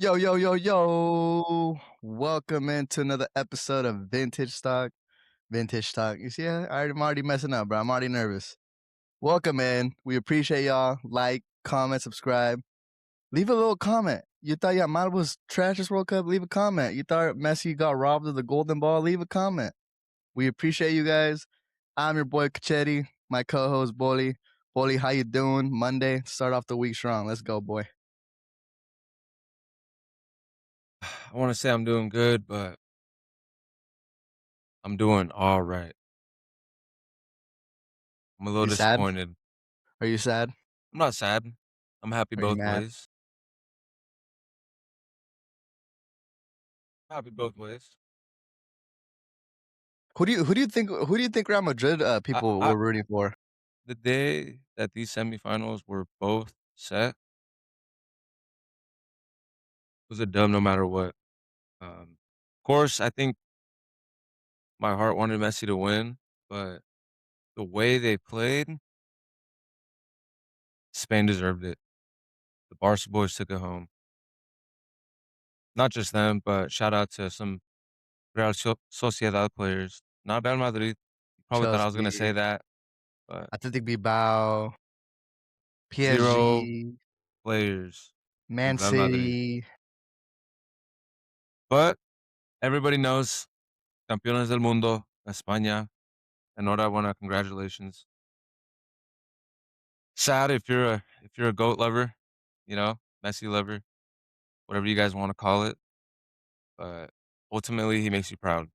Yo, yo, yo, yo. Welcome into another episode of Vintage Stock. Vintage Talk. You see, I'm already messing up, bro. I'm already nervous. Welcome in. We appreciate y'all. Like, comment, subscribe. Leave a little comment. You thought YAMAL was trash this World Cup? Leave a comment. You thought Messi got robbed of the golden ball? Leave a comment. We appreciate you guys. I'm your boy Kachetti, my co-host Boli. Boli, how you doing? Monday. Start off the week strong. Let's go, boy. I want to say I'm doing good, but I'm doing all right. I'm a little You sad? disappointed. Are you sad? I'm not sad. I'm happy Are you both mad? ways. Happy both ways. Who do you think Real Madrid people I were rooting for? the day that these semifinals were both set was a dub no matter what. Of course, I think my heart wanted Messi to win, but the way they played, Spain deserved it. The Barca boys took it home. Not just them, but shout out to some Sociedad players. Not Real Madrid. You probably thought I was gonna say Chelsea, that, but Athletic Bilbao, 0 PSG, players from Man Real Madrid. City. But everybody knows Campeones del Mundo, España. Enhorabuena, congratulations. Sad if you're a GOAT lover, Messi lover, whatever you guys wanna call it, but ultimately, he makes you proud.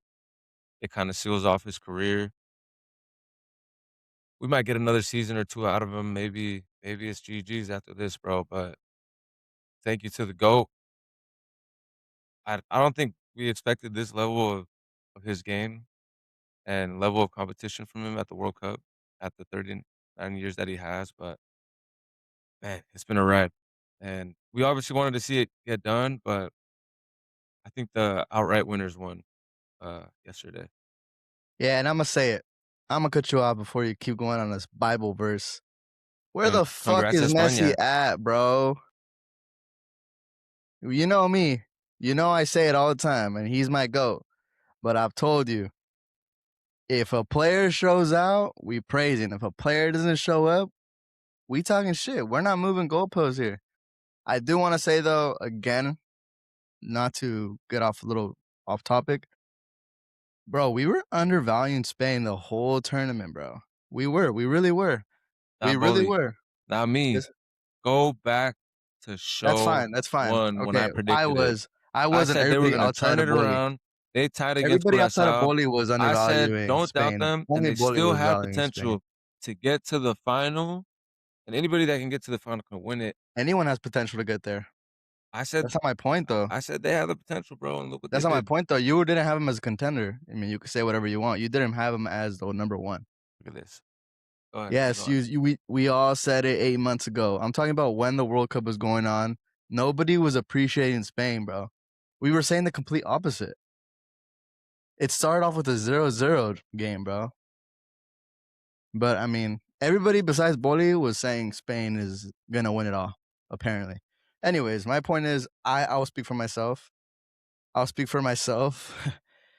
It kinda seals off his career. We might get another season or 2 out of him, maybe it's GG's after this, bro, but thank you to the GOAT. I don't think we expected this level of his game and level of competition from him at the World Cup at the 39 years that he has, but man, it's been a ride. And we obviously wanted to see it get done, but I think the outright winners won yesterday. Yeah, and I'm gonna say it. I'm gonna cut you off before you keep going on this Bible verse. Where the fuck Congrats, is Messi España. at, bro? You know me. You know I say it all the time, and he's my goat. But I've told you, if a player shows out, we praise him. If a player doesn't show up, we talking shit. We're not moving goalposts here. I do want to say though, again, not to get off a little off topic, bro, we were undervaluing Spain the whole tournament, bro. We really were. We Not really bully, were. not me. This, Go back to that's show fine. That's fine. one when I Okay, I predicted it. was, I I wasn't. said they were Everybody gonna outside turn of it Bully, around. They tied against everybody outside of Curaçao. Bully was I said, undervaluing "Don't doubt Spain. them," and Only they Bully still was have valuing Spain. potential to get to the final, and anybody that can get to the final can win it. Anyone has potential to get there. I said That's not my point, though. I said they have the potential, bro, and look what they That's not my did. point, though. You didn't have him as a contender. I mean, you could say whatever you want. You didn't have him as the number one. Look at this. Go ahead, Yes, go ahead. we all said it 8 months ago. I'm talking about when the World Cup was going on. Nobody was appreciating Spain, bro. We were saying the complete opposite. It started off with a 0-0 game, bro. But I mean, everybody besides Boli was saying Spain is gonna win it all, apparently. Anyways, my point is I'll speak for myself. I'll speak for myself.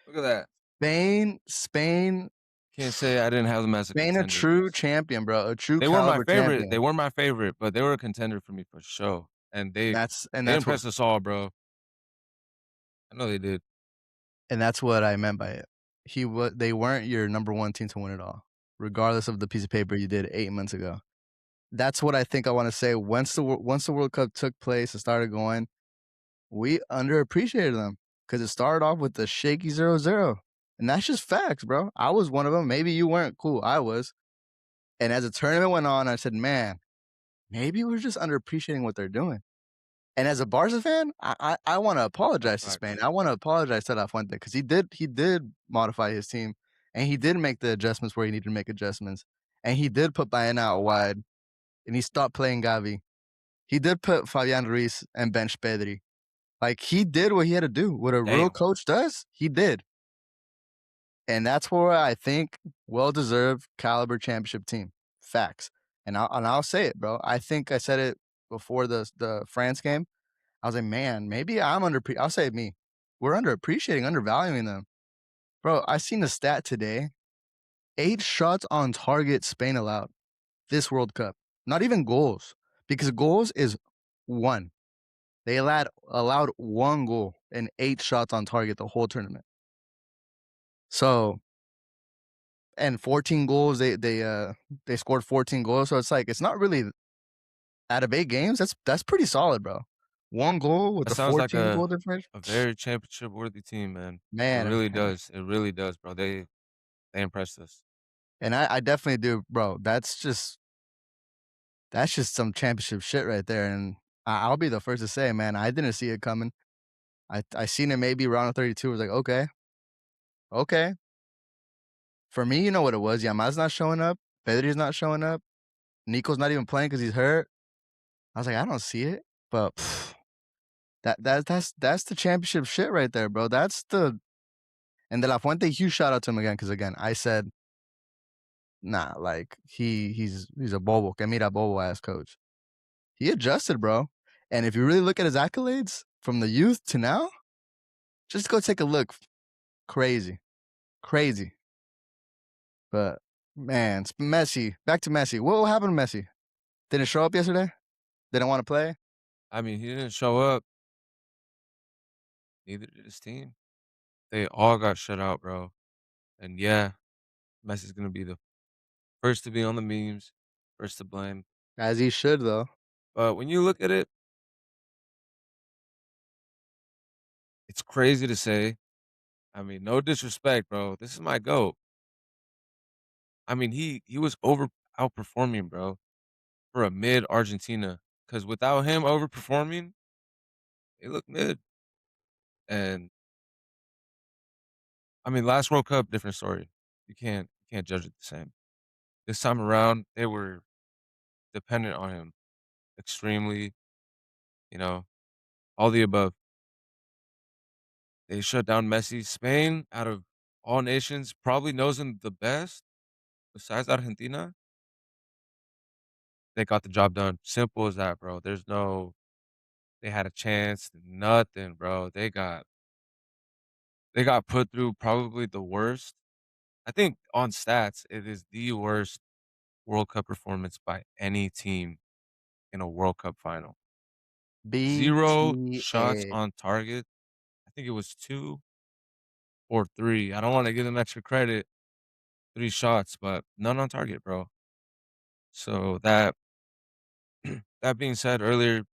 Look at that. Spain, Can't say I didn't have them as a Spain, a contender true because champion, bro. A true they were my caliber favorite. They champion. were my favorite, but they were a contender for me for sure, and they That's what impressed us all, bro. I know they did. that's what I meant by it. They weren't your number one team to win it all, regardless of the piece of paper you did 8 months ago. That's what I think I want to say. Once the World Cup took place and started going, we underappreciated them because it started off with the shaky 0-0. And that's just facts, bro. I was one of them. Maybe you weren't cool. I was. And as the tournament went on, I said, man, maybe we're just underappreciating what they're doing. And as a Barca fan, I want to apologize to Spain. Facts. I want to apologize to La Fuente because he did modify his team and he did make the adjustments where he needed to make adjustments. And he did put Baena out wide and he stopped playing Gavi. He did put Fabian Ruiz and bench Pedri. Like he did what he had to do. What a real Damn. coach does, he did. And that's where I think well-deserved caliber championship team. Facts. And I'll say it, bro. I think I said it before the France game. I was like, "Man, maybe I'm I'll say me. We're underappreciating, undervaluing them." Bro, I seen a stat today. 8 shots on target Spain allowed this World Cup. Not even goals, because goals is 1. They allowed 1 goal and 8 shots on target the whole tournament. So and 14 goals, they scored 14 goals, so it's like, it's not really out of 8 games, that's pretty solid, bro. 1 goal with That a sounds like 14 goal difference. a very championship worthy team, man. Man, It really does, bro. They impressed us. and I definitely do, bro. That's just some championship shit right there, and I'll be the first to say, man, I didn't see it coming. I seen it maybe round of 32, I was like, "Okay, okay." For me, you know what it was, Yamal's not showing up, Pedri's not showing up, Nico's not even playing because he's hurt. I was like, "I don't see it," but that's the championship shit right there, bro. That's the and De La Fuente, huge shout out to him again, because again, I said, "Nah, like, he's a bobo, que mira bobo ass coach." He adjusted, bro, and if you really look at his accolades from the youth to now, just go take a look. Crazy, crazy. But man, it's Messi. Back to Messi. What happened to Messi? Didn't show up yesterday? Didn't want to play? I mean, he didn't show up, neither did his team. They all got shut out, bro. And yeah, Messi's gonna be the first to be on the memes, first to blame. As he should, though. But when you look at it, it's crazy to say. I mean, no disrespect, bro. This is my GOAT. I mean, he was outperforming, bro, for a mid Argentina. Because without him overperforming, they look mid. And I mean, last World Cup, different story. You can't judge it the same. This time around, they were dependent on him extremely, you know, all the above. They shut down Messi. Spain, out of all nations, probably knows him the best besides Argentina. They got the job done. Simple as that, bro. There's no they had a chance, nothing, bro. They got put through probably the worst. I think on stats, it is the worst World Cup performance by any team in a World Cup final. 0 shots BTA. on target. I think it was 2 or 3. I don't wanna give them extra credit, 3 shots, but none on target, bro. So that being said, earlier,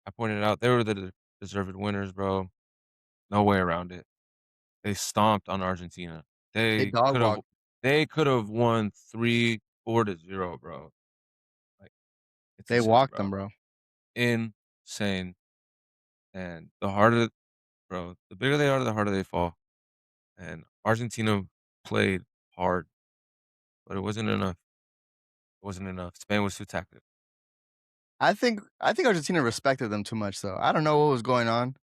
I pointed out they were the deserved winners, bro. No way around it. They stomped on Argentina. They They dog could've walked. they could've won 3, 4 to 0, bro. Like, it's They insane, walked them, bro. bro. Insane. And the harder bro, the bigger they are, the harder they fall. And Argentina played hard, but it wasn't enough. It wasn't enough. Spain was too tactical. I think Argentina respected them too much, though. I don't know what was going on.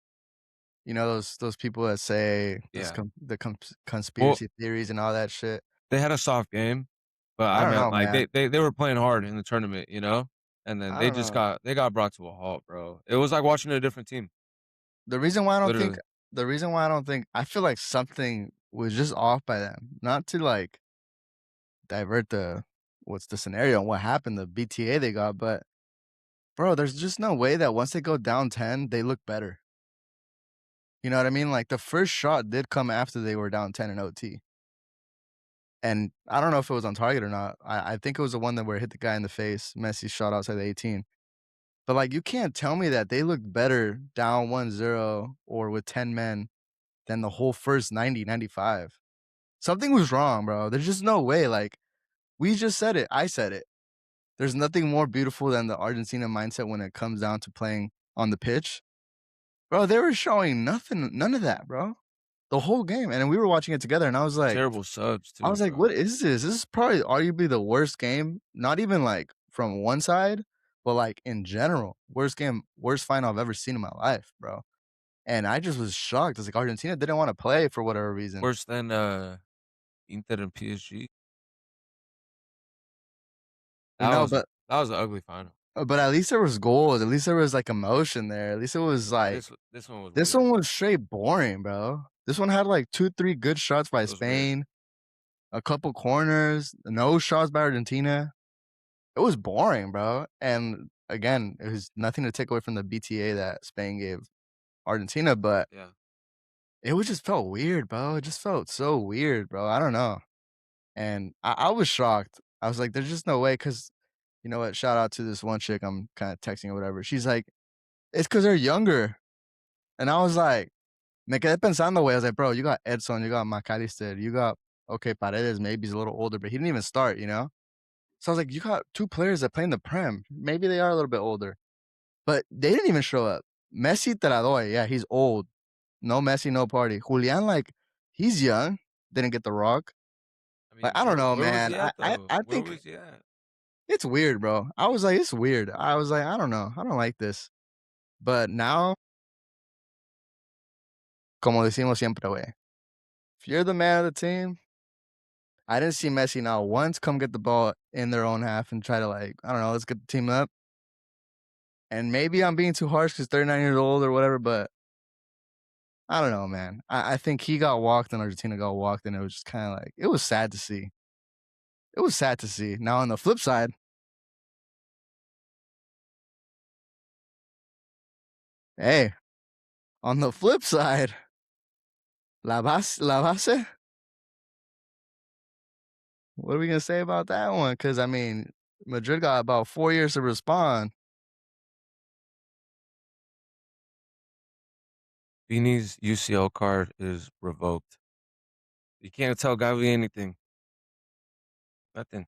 You know, those people that say Yeah. Well, conspiracy theories and all that shit. they had a soft game, but I I don't meant, know, like, man. they were playing hard in the tournament, you know? And then I don't know. they got brought to a halt, bro. It was like watching a different team, The reason why I don't think literally. the reason why I don't think I feel like something was just off by them. Not to, like, divert what's the scenario and what happened, the BTA they got, but bro, there's just no way that once they go down 10, they look better. You know what I mean? Like, the first shot did come after they were down 10 in OT. And I don't know if it was on target or not. I think it was the one that where it hit the guy in the face. Messi shot outside the 18. But, like, you can't tell me that they looked better down 1-0 or with 10 men than the whole first 90, 95. Something was wrong, bro. There's just no way. Like, we just said it. I said it. There's nothing more beautiful than the Argentina mindset when it comes down to playing on the pitch. Bro, they were showing nothing, none of that, bro. The whole game. And we were watching it together, and Terrible subs I too, was like, bro. "What is this? This is probably arguably the worst game, not even, like, from one side, but, like, in general. Worst game, worst final I've ever seen in my life, bro." And I just was shocked. It's like Argentina didn't wanna play for whatever reason. Worse than, Inter and PSG. You know, but That was an ugly final. But at least there was goals. At least there was like emotion there. At least it was Yeah, like this one was this weird. one was straight boring, bro. This one had like 2, 3 good shots by It was weird. Spain, a couple corners, no shots by Argentina. It was boring, bro. And again, it was nothing to take away from the BTA that Spain gave Argentina, but Yeah. it was just felt weird, bro. It just felt so weird, bro. I don't know. And I was shocked. I was like, there's just no way, because you know what? Shout out to this one chick I'm kind of texting or whatever. She's like, it's because they're younger. And I was like, me quedé pensando, güey. I was like, bro, you got Edson, you got McAllister, you got, okay, Paredes, maybe he's a little older, but he didn't even start, you know? So I was like, you got two players that play in the Prem. Maybe they are a little bit older, but they didn't even show up. Messi te la doy. Yeah, he's old. No Messi, no party. Julian, like, he's young. Didn't get the rock. I Like, mean, I don't know, where was man. he I, at I, though? I Where think was he at? it's weird, bro. I was like, it's weird. I was like, I don't know. I don't like this. But now, como decimos siempre, güey, if you're the man of the team, I didn't see Messi now once come get the ball in their own half and try to, like, I don't know, let's get the team up. And maybe I'm being too harsh because 39 years old or whatever, but I don't know, man. I think he got walked and Argentina got walked, and it was just kind of like, it was sad to see. It was sad to see. Now, on the flip side, hey, on the flip side, la base, what are we going to say about that one? Because, I mean, Madrid got about 4 years to respond. Vini's UCL card is revoked. You can't tell Gavi anything. Nothing.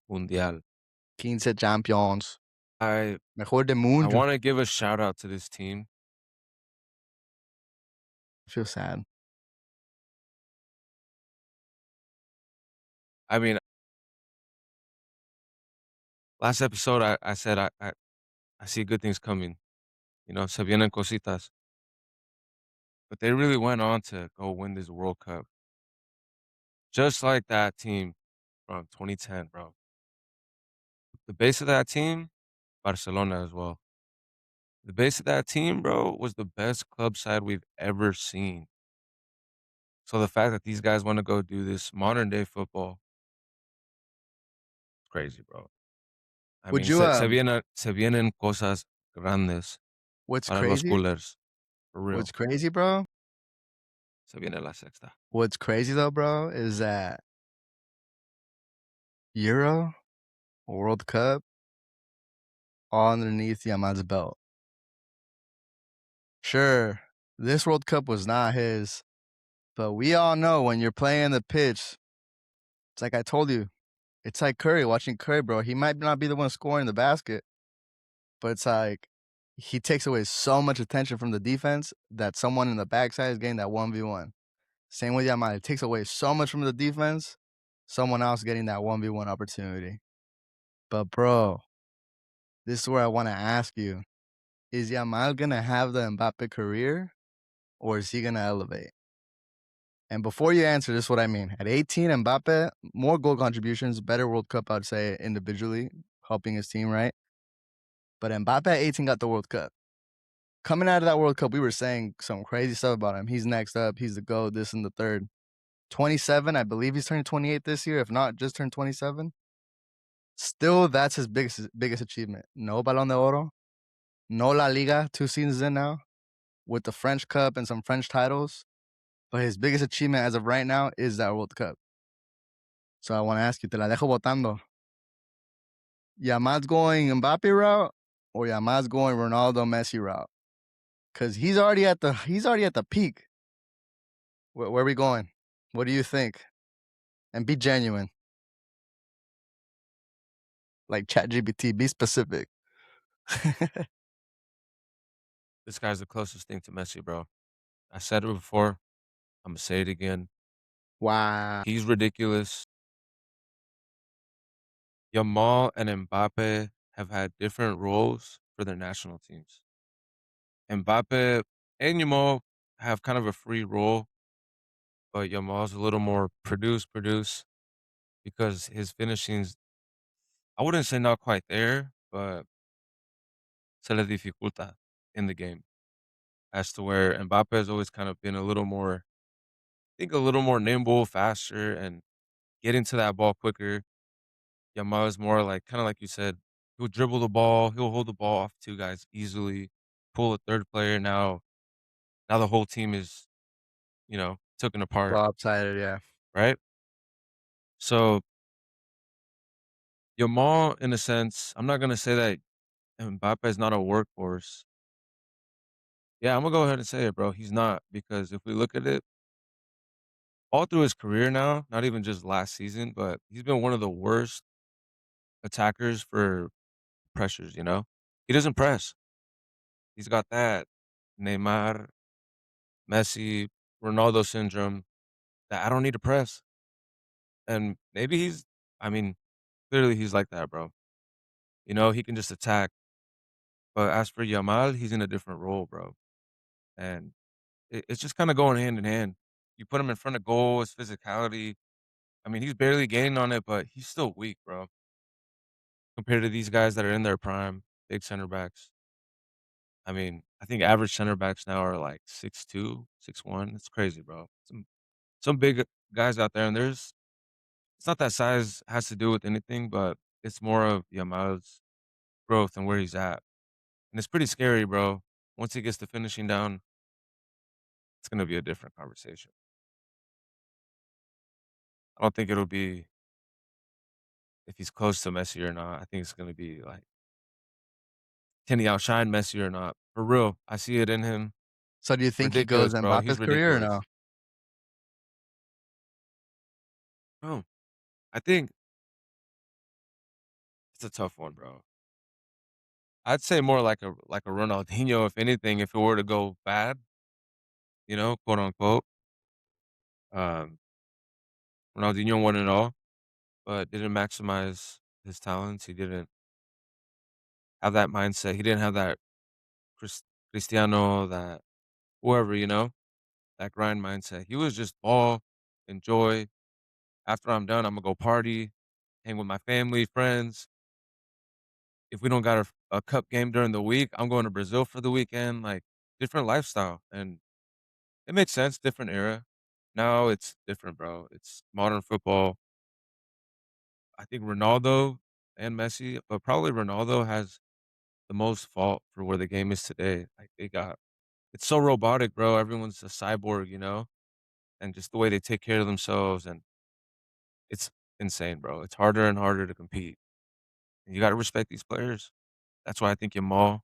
Mundial. 15 champions. I Mejor de I mundo. want to give a shout out to this team. I feel sad. I mean, last episode I said I see good things coming. You know, se vienen cositas. But they really went on to go win this World Cup. Just like that team from 2010, bro. The base of that team, Barcelona as well. The base of that team, bro, was the best club side we've ever seen. So the fact that these guys want to go do this modern day football, crazy, bro. I Would mean, you, se vienen cosas grandes what's para los crazy? coolers, for What's real. crazy, bro? Se viene la sexta. What's crazy though, bro, is that Euro, World Cup, all underneath Yamad's belt. Sure, this World Cup was not his, but we all know when you're playing the pitch, it's like I told you, it's like Curry, watching Curry, bro. He might not be the one scoring the basket, but it's like he takes away so much attention from the defense that someone in the backside is getting that 1v1. Same with Yamal. It takes away so much from the defense, someone else getting that 1v1 opportunity. But, bro, this is where I want to ask you, is Yamal going to have the Mbappe career, or is he going to elevate? And before you answer, this is what I mean. At 18, Mbappe, more goal contributions, better World Cup, I'd say, individually, helping his team, right? But Mbappe at 18 got the World Cup. Coming out of that World Cup, we were saying some crazy stuff about him. He's next up. He's the GOAT, this and the third. 27, I believe he's turning 28 this year, if not just turned 27. Still, that's his biggest achievement. No Ballon d'Oro, no La Liga, 2 seasons in now, with the French Cup and some French titles. But his biggest achievement as of right now is that World Cup. So I want to ask you, te la dejo votando. Yamad's going Mbappe route, or Yamad's going Ronaldo Messi route? Because he's already at the peak. Where are we going? What do you think? And be genuine, like ChatGPT. Be specific. This guy's the closest thing to Messi, bro. I said it before. I'm gonna say it again. Wow. He's ridiculous. Yamal and Mbappe have had different roles for their national teams. Mbappe and Yamal have kind of a free role, but Yamal's a little more produce, because his finishing's I wouldn't say not quite there, but se le dificulta in the game as to where Mbappe has always kind of been a little more, I think a little more nimble, faster, and getting to that ball quicker. Yamal is more like kind of like you said, he'll dribble the ball, he'll hold the ball off two guys easily, pull a third player. Now the whole team is, taken apart, Lopsided, yeah. right? So Yamal, in a sense, I'm not gonna say that Mbappe is not a workhorse. Yeah, I'm gonna go ahead and say it, bro. He's not, because if we look at it, all through his career now, not even just last season, but he's been one of the worst attackers for pressures. He doesn't press. He's got that Neymar, Messi, Ronaldo syndrome that I don't need to press. And maybe I mean, clearly he's like that, bro. He can just attack. But as for Yamal, he's in a different role, bro. And it's just kind of going hand in hand. You put him in front of goal, his physicality. I mean, he's barely gaining on it, but he's still weak, bro, compared to these guys that are in their prime, big center backs. I mean, I think average center backs now are like 6'2", 6'1". It's crazy, bro. Some big guys out there, and it's not that size has to do with anything, but it's more of Yamal's growth and where he's at. And it's pretty scary, bro. Once he gets the finishing down, it's gonna be a different conversation. I don't think it'll be if he's close to Messi or not. I think it's gonna be like, can he outshine Messi or not? For real, I see it in him. So do you think he goes Ridiculous, bro. Mbappe's He's career or no? ridiculous. Oh, I think it's a tough one, bro. I'd say more like a Ronaldinho, if anything, if it were to go bad, quote unquote. Um, Ronaldinho won it all, but didn't maximize his talents. He didn't have that mindset. He didn't have that Cristiano, that whoever, that grind mindset. He was just ball, enjoy. After I'm done, I'm gonna go party, hang with my family, friends. If we don't got a cup game during the week, I'm going to Brazil for the weekend. Like, different lifestyle, and it makes sense. Different era. Now it's different, bro. It's modern football. I think Ronaldo and Messi, but probably Ronaldo has the most fault for where the game is today. Like, it's so robotic, bro. Everyone's a cyborg, and just the way they take care of themselves, and it's insane, bro. It's harder and harder to compete. And you got to respect these players. That's why I think Yamal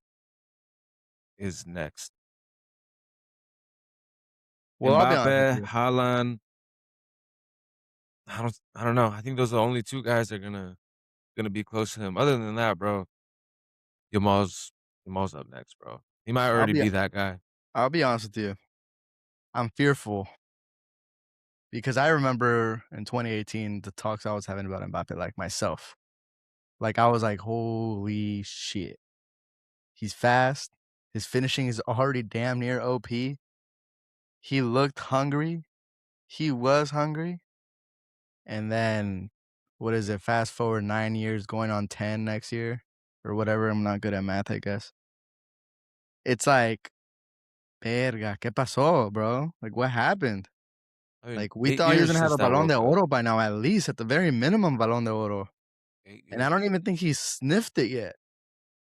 is next. Well, I'll be honest with Mbappe, you. Haaland. I don't know. I think those are the only two guys that are gonna be close to him. Other than that, bro, Yamal's Yamal's up next, bro. He might I'll already be be that guy. I'll be honest with you. I'm fearful because I remember in 2018 the talks I was having about Mbappe, like myself. Like I was like, holy shit. He's fast. His finishing is already damn near OP. He looked hungry. He was hungry. And then what is it? Fast forward 9 years, going on 10 next year or whatever. I'm not good at math, I guess. It's like, verga, ¿qué pasó, bro? Like, what happened? I mean, Like, we 8 thought he was years gonna have since a that Balón World de Cup. Oro by now, at least, at the very minimum, Balón de Oro. 8 And I years, don't bro. even think he's sniffed it yet.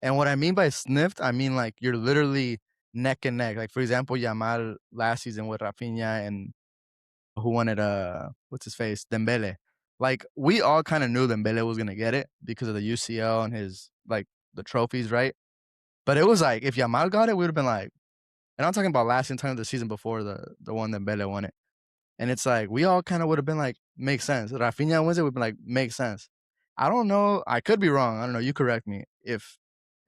And what I mean by sniffed, I mean like you're literally neck and neck. Like for example, Yamal last season with Rafinha and who won it? What's his face? Dembele. Like we all kind of knew Dembele was gonna get it because of the UCL and his like the trophies, right? But it was like if Yamal got it, we would have been like, and I'm talking about last in time of the season before the one Dembele won it. And it's like we all kind of would have been like, makes sense. Rafinha wins it, we've been like, makes sense. I don't know. I could be wrong. I don't know. You correct me. If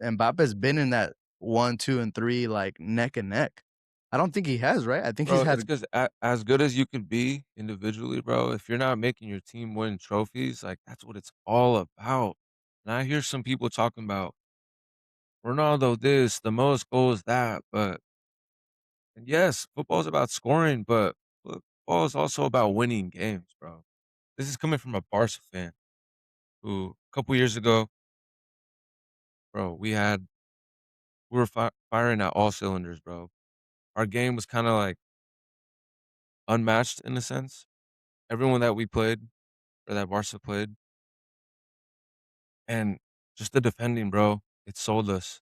Mbappe's been in that 1, 2, and 3 like neck and neck. I don't think he has, right? I think he's Bro, had it's because as good as you could be individually, bro, if you're not making your team win trophies, like, that's what it's all about. And I hear some people talking about Ronaldo this, the most goals that, but and yes, football's about scoring, but look, football is also about winning games, bro. This is coming from a Barca fan who a couple years ago bro, we were firing at all cylinders, bro. Our game was kinda, like, unmatched in a sense. Everyone that we played or that Barca played and just the defending, bro, it sold us.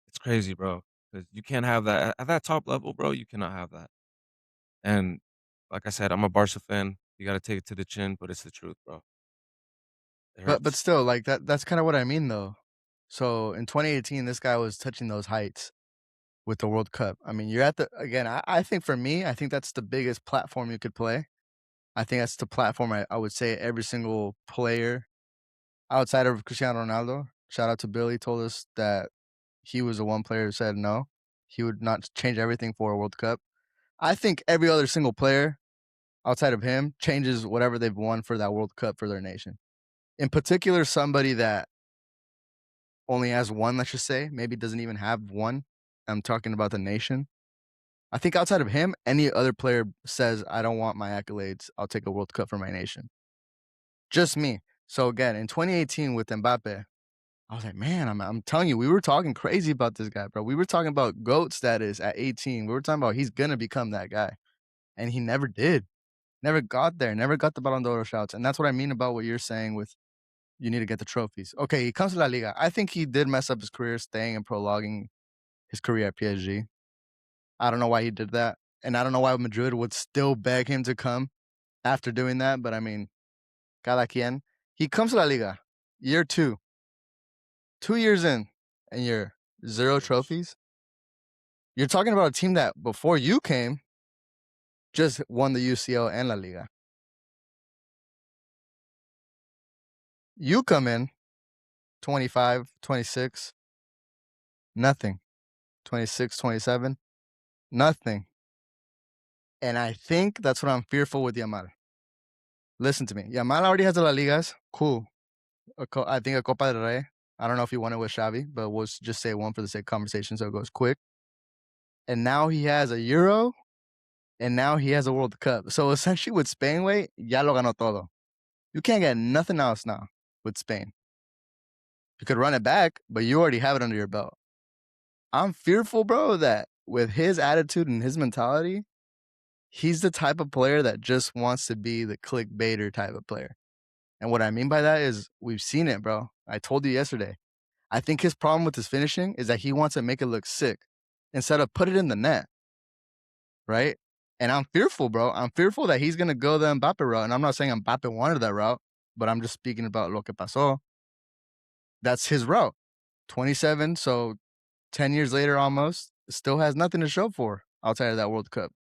It's crazy, bro, because you can't have that at that top level, bro, you cannot have that. And like I said, I'm a Barca fan. You gotta take it to the chin, but it's the truth, bro. It But hurts. still, like that's kind of what I mean though. So in 2018, this guy was touching those heights with the World Cup. I mean, you're at the again. I think for me, I think that's the biggest platform you could play. I think that's the platform I would say every single player outside of Cristiano Ronaldo. Shout out to Billy, told us that he was the one player who said no, he would not change everything for a World Cup. I think every other single player outside of him changes whatever they've won for that World Cup for their nation. In particular, somebody that only has one, let's just say, maybe doesn't even have one. I'm talking about the nation. I think outside of him, any other player says, I don't want my accolades. I'll take a World Cup for my nation. Just me. So again, in 2018 with Mbappe, I was like, man, I'm telling you, we were talking crazy about this guy, bro. We were talking about GOAT status at 18. We were talking about he's gonna become that guy. And he never did. Never got there, never got the Ballon d'Or shouts. And that's what I mean about what you're saying with you need to get the trophies. Okay, he comes to La Liga. I think he did mess up his career staying and prolonging his career at PSG. I don't know why he did that. And I don't know why Madrid would still beg him to come after doing that. But I mean, cada quien. He comes to La Liga, year 2, 2 years in, and you're 2 0 years. trophies. You're talking about a team that before you came just won the UCL and La Liga. You come in 25, 26, nothing. 26, 27, nothing. And I think that's what I'm fearful with Yamal. Listen to me. Yamal already has the La Ligas. Cool. I think a Copa del Rey. I don't know if he won it with Xavi, but we'll just say one for the sake of conversation so it goes quick. And now he has a Euro, and now he has a World Cup. So essentially with Spain, wait, ya lo ganó todo. You can't get nothing else now with Spain. You could run it back, but you already have it under your belt. I'm fearful, bro, that with his attitude and his mentality, he's the type of player that just wants to be the clickbaiter type of player. And what I mean by that is we've seen it, bro. I told you yesterday. I think his problem with his finishing is that he wants to make it look sick instead of put it in the net, right? And I'm fearful, bro. I'm fearful that he's gonna go the Mbappe route. And I'm not saying Mbappe wanted that route, but I'm just speaking about lo que pasó. That's his route. 27, so 10 years later almost, still has nothing to show for outside of that World Cup.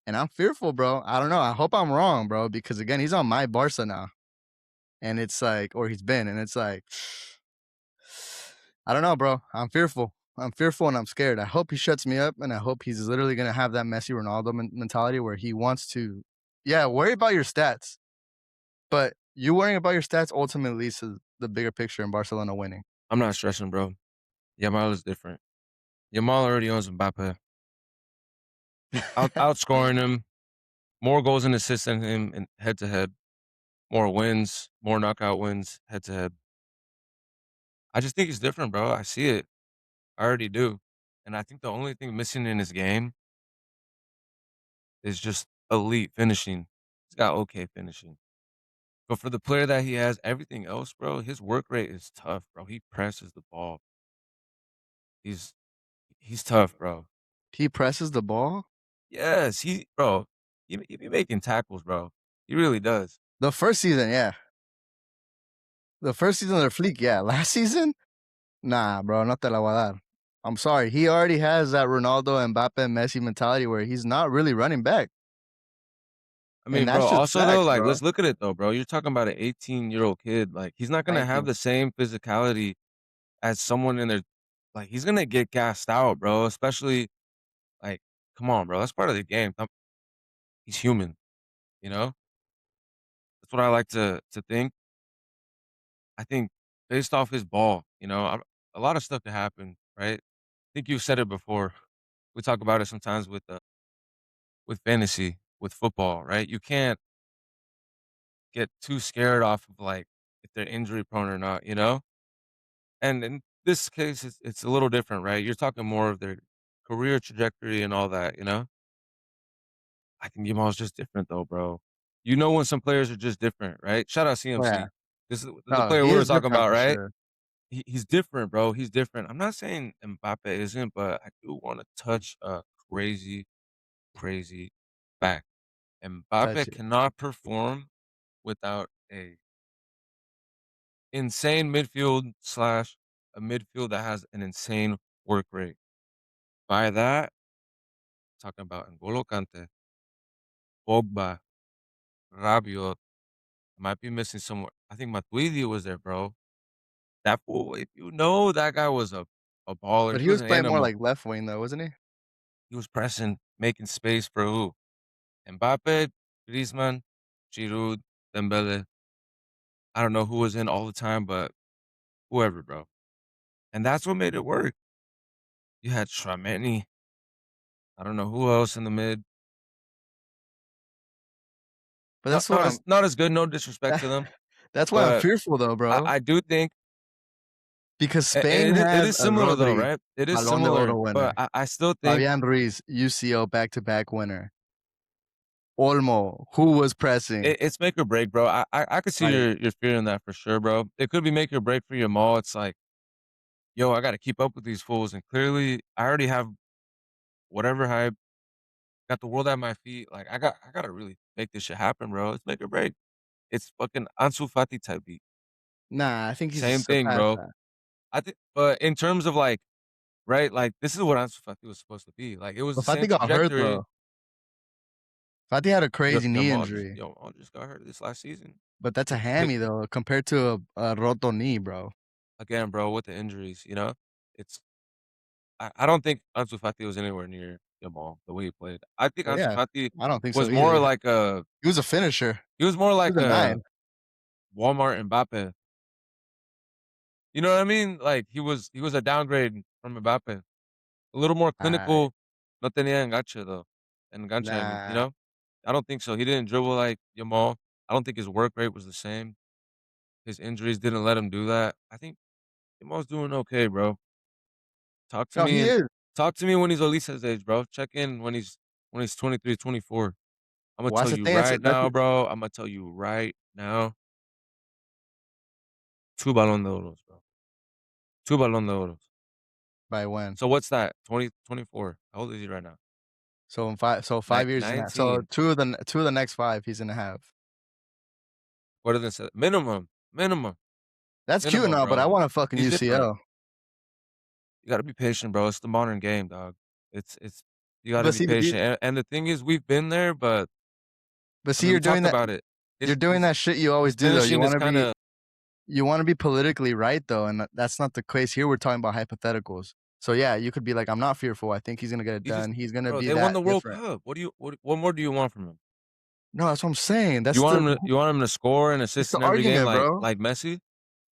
And I'm fearful, bro. I don't know. I hope I'm wrong, bro, because again, he's on my Barca now. And it's like, or he's been, and it's like, I don't know, bro. I'm fearful. I'm fearful and I'm scared. I hope he shuts me up, and I hope he's literally gonna have that Messi Ronaldo mentality where he wants to, yeah, worry about your stats, but you worrying about your stats ultimately leads to the bigger picture in Barcelona winning. I'm not stressing, bro. Yamal is different. Yamal already owns Mbappe. Outscoring him, more goals and assists than him in head to head, more wins, more knockout wins head to head. I just think he's different, bro. I see it. I already do. And I think the only thing missing in his game is just elite finishing. He's got okay finishing. But for the player that he has, everything else, bro, his work rate is tough, bro. He presses the ball. He's he's tough, bro. He presses the ball. Yes, bro, he be making tackles, bro. He really does. The first season, yeah. The first season of the Fleek, yeah. Last season, nah, bro, no te la voy a dar. I'm sorry. He already has that Ronaldo, Mbappe, Messi mentality where he's not really running back. I And mean, that's bro, just also though, facts, like, bro. let's look at it though, bro. You're talking about an 18-year-old kid. Like, he's not gonna have 19. the same physicality as someone in their like, he's gonna get gassed out, bro. Especially like, come on, bro. That's part of the game. He's human, you know? That's what I like to think. I think based off his ball, a lot of stuff could happen, right? I think you've said it before. We talk about it sometimes with fantasy, with football, right? You can't get too scared off of like if they're injury prone or not, you know? And in this case, it's a little different, right? You're talking more of their career trajectory and all that, you know? I think Yamal's just different though, bro. You know when some players are just different, right? Shout out Oh, yeah. CMC. This is the No, player he we were is talking different about, for right? sure. He's different, bro. He's different. I'm not saying Mbappe isn't, but I do wanna touch a crazy, crazy fact. Touch Mbappe it. cannot perform without a insane midfield slash a midfield that has an insane work rate. By that, talking about N'Golo Kante, Pogba, Rabiot, might be missing somewhere. I think Matuidi was there, bro. That fool, if you know that guy was a baller, But he he was was an playing more animal. like left wing though, wasn't he? He was pressing, making space for who? Mbappe, Griezmann, Giroud, Dembele. I don't know who was in all the time, but whoever, bro. And that's what made it work. You had Tchouaméni. I don't know who else in the mid. But Not that's what not I'm as not as good, no disrespect to them, that's why I'm but fearful though, I bro. I do think Because a Spain and it has is a similar though, Rodri right? It is Balón de similar, Oro but winner, I still think Fabian Ruiz UCL back-to-back winner, Olmo, who was pressing, it's make or break, bro. I could see like, your fear in that for sure, bro. It could be make or break for your mall. It's like, yo, I gotta keep up with these fools, and clearly I already have whatever hype, got the world at my feet. Like I gotta really make this shit happen, bro. It's make or break. It's fucking Ansu Fati type beat. nah, I think he's Same thing, surpassed bro. that. I think, but in terms of like, right, like this is what Ansu Fati was supposed to be. Like it was But the same Fati got hurt trajectory. though. Fati had a crazy knee Jamal just injury, Jamal just got hurt this last season. but that's a Hit hammy though compared to a roto knee, bro. again, bro, with the injuries, you know? It's I don't think Ansu Fati was anywhere near Jamal the way he played. I think But Ansu yeah, Fati I don't think so was more either. like a He was a finisher. he was more He like was a a 9. Walmart Mbappe. You know what I mean? Like he was a downgrade from Mbappe. A little more Alright. clinical. No tenía enganche though. Enganche, I mean, you Nah. know? I don't think so. He didn't dribble like Jamal. I don't think his work rate was the same. His injuries didn't let him do that. I think Jamal's doing okay, bro. Talk to No, me he and is. talk to me when he's Elisa's age, bro. Check in when he's 23, 24. Imma Well, that's tell the you thing, right that's now, bro. Imma tell you right now, 2 Balón de Oros, bro. 2 Balón de Oros. by when? So what's that? 2024. How old is he right now? So in 5 so Ni 5 years and a so 19. 2 of the next 5 he's gonna have. What are they say? Minimum, minimum, That's cute and minimum, all, but I bro. want a fucking He's different. UCL. You gotta be patient, bro. It's the modern game, dog. It's you gotta But be see, but patient, and the thing is we've been there, but I see, mean, we talked about it. you're doing that shit you His always do though. finishing is kinda You wanna be politically right though, and that's not the case here. We're talking about hypotheticals. So yeah, you could be like, I'm not fearful. I think he's gonna get it he just done. He's gonna bro, be they won that the World different. Cup. What more do you want from him? No, that's what I'm saying. That's the You want him to score and it's assist the in every game argument, bro. like Messi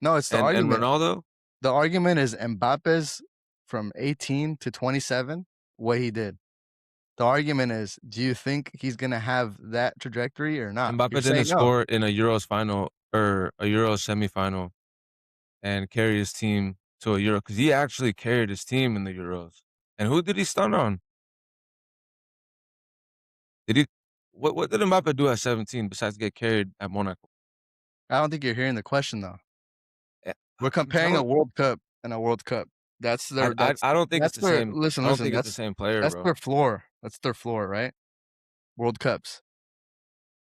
No, it's the and argument. Ronaldo? The argument is Mbappe's from 18 to 27, what he did. The argument is, do you think he's gonna have that trajectory or not? Mbappe You're didn't saying no. score in a Euros final or a Euros semifinal and carry his team to a Euro because he actually carried his team in the Euros. And who did he stun on? Did he what did Mbappe do at 17 besides get carried at Monaco? I don't think you're hearing the question though. We're I'm comparing a telling World Cup and a World Cup. I don't think it's That's the their same listen, I don't listen, think it's the same player, that's bro. their floor. That's their floor, right? World Cups.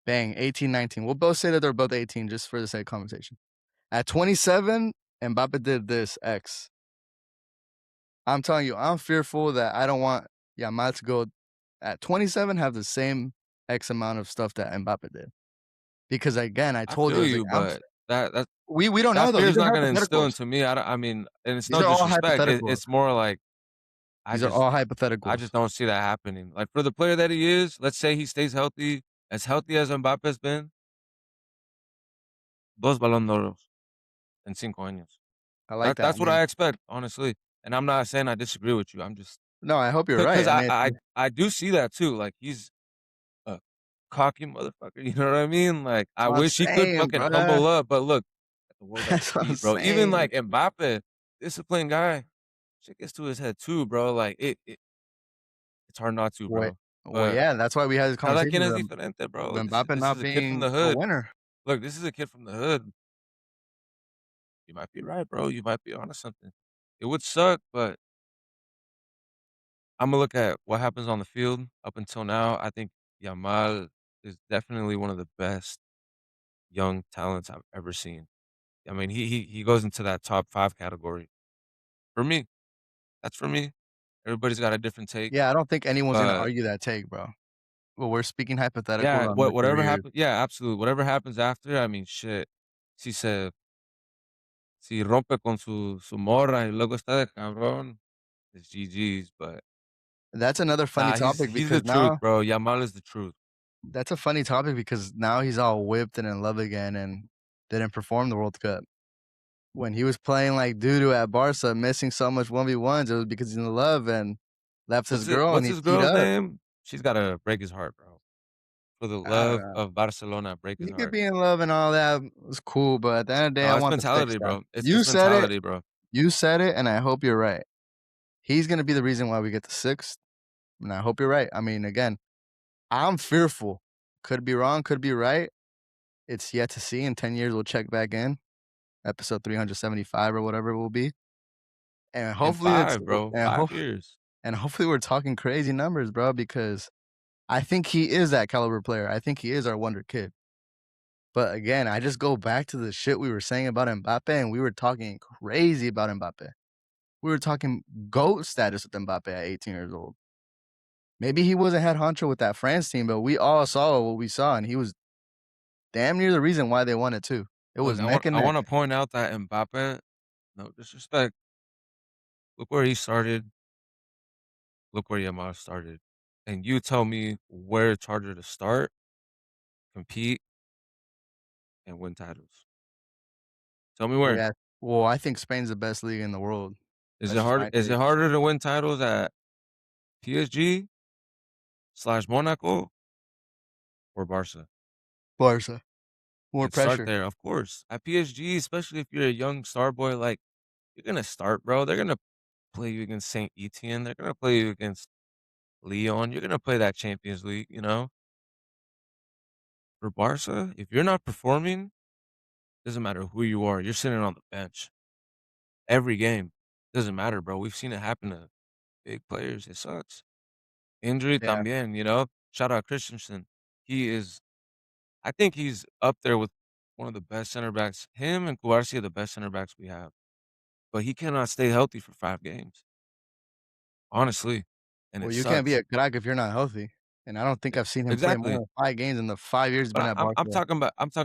Bang, 18, 19. We'll both say that they're both 18 just for the sake of conversation. At 27, Mbappe did this X. I'm telling you, I'm fearful that I don't want Yamal to go at 27 have the same X amount of stuff that Mbappe did. Because again, I I told you, feel I was like, you, but that we don't know that though. fear These is are not gonna instill hypotheticals. into me. I mean, and it's These no are all disrespect. hypotheticals. It's more like I These are just all I hypotheticals. just don't see that happening. Like for the player that he is, let's say he stays healthy as Mbappe's been, dos Balón de Oros en 5 años. I like that. I That's what mean, I expect, honestly. And I'm not saying I disagree with you. I'm just no, I hope you're right. because I mean, I do see that too. Like he's a cocky motherfucker. You know what I mean? Like I that's what I'm wish he could saying, fucking bruh. humble up, but look at the world at his That's what I'm feet, bro. Even saying. like Mbappe. disciplined guy. Shit gets to his head too, bro. Like it's hard not to, Wait, bro. well, But yeah, that's why we had this cada conversation quien es of diferente, bro. Mbappe This is not a kid from being the a hood. winner. Look, this is a kid from the hood. You might be right, bro. You might be onto something. It would suck, but Imma look at what happens on the field up until now. I think Yamal is definitely one of the best young talents I've ever seen. I mean, he goes into that top 5 category. For me, that's for me. Everybody's got a different take, Yeah, I don't think anyone's gonna but argue that take, bro. Well, we're speaking hypotheticals yeah, on the whatever careers. happens, yeah, absolutely. Whatever happens after, I mean, shit. Si rompe con su morra y luego está de cabrón, it's GG's, but That's another funny nah, topic he's the because truth, now bro. Yamal is the truth. that's a funny topic because now he's all whipped and in love again and didn't perform the World Cup. When he was playing like doo-doo at Barca, missing so much 1v1s, it was because he's in love and left his girl and What's he his teed girl's up. name? She's gotta break his heart, bro. For the I don't love know. of Barcelona, break his You could heart. be in love and all that, it's cool, but at the end of the day, I No, it's want the stick mentality, stuff. bro. It's mentality, bro. You said it, and I hope you're right. He's gonna be the reason why we get the 6th, and I hope you're right. I mean, again, I'm fearful. Could be wrong, could be right. It's yet to see. In 10 years, we'll check back in, episode 375 or whatever it will be, and In hopefully it's 5, bro. and 5 hope years. and hopefully we're talking crazy numbers, bro, because I think he is that caliber player. I think he is our wonder kid. But again, I just go back to the shit we were saying about Mbappe, and we were talking crazy about Mbappe. We were talking GOAT status with Mbappe at 18 years old. Maybe he wasn't head honcho with that France team, but we all saw what we saw, and he was damn near the reason why they won it too. It Look, was neck and I neck. wanna point out that Mbappe, no disrespect, look where he started, look where Yamal started. And you tell me where it's harder to start, compete, and win titles. Tell me We where. had well, I think Spain's the best league in the world. That's just my Is it take. harder to win titles at PSG/Monaco or Barca? Barca, more Let's start pressure. there, of course. At PSG, especially if you're a young star boy, like, you're gonna start, bro. They're gonna play you against Saint Etienne. They're gonna play you against Lyon. You're gonna play that Champions League, you know? For Barca, if you're not performing, doesn't matter who you are, you're sitting on the bench every game. Doesn't matter, bro. We've seen it happen to big players. It sucks. Injury Yeah. también, you know? Shout out Christensen. He is I think he's up there with one of the best center backs. Him and Cubarsí are the best center backs we have. But he cannot stay healthy for 5 games, honestly, and Well, it you can't be sucks. a crack if you're not healthy, and I don't think I've seen him play more Exactly. than 5 games in the 5 years he's been But at I'm Barca. talking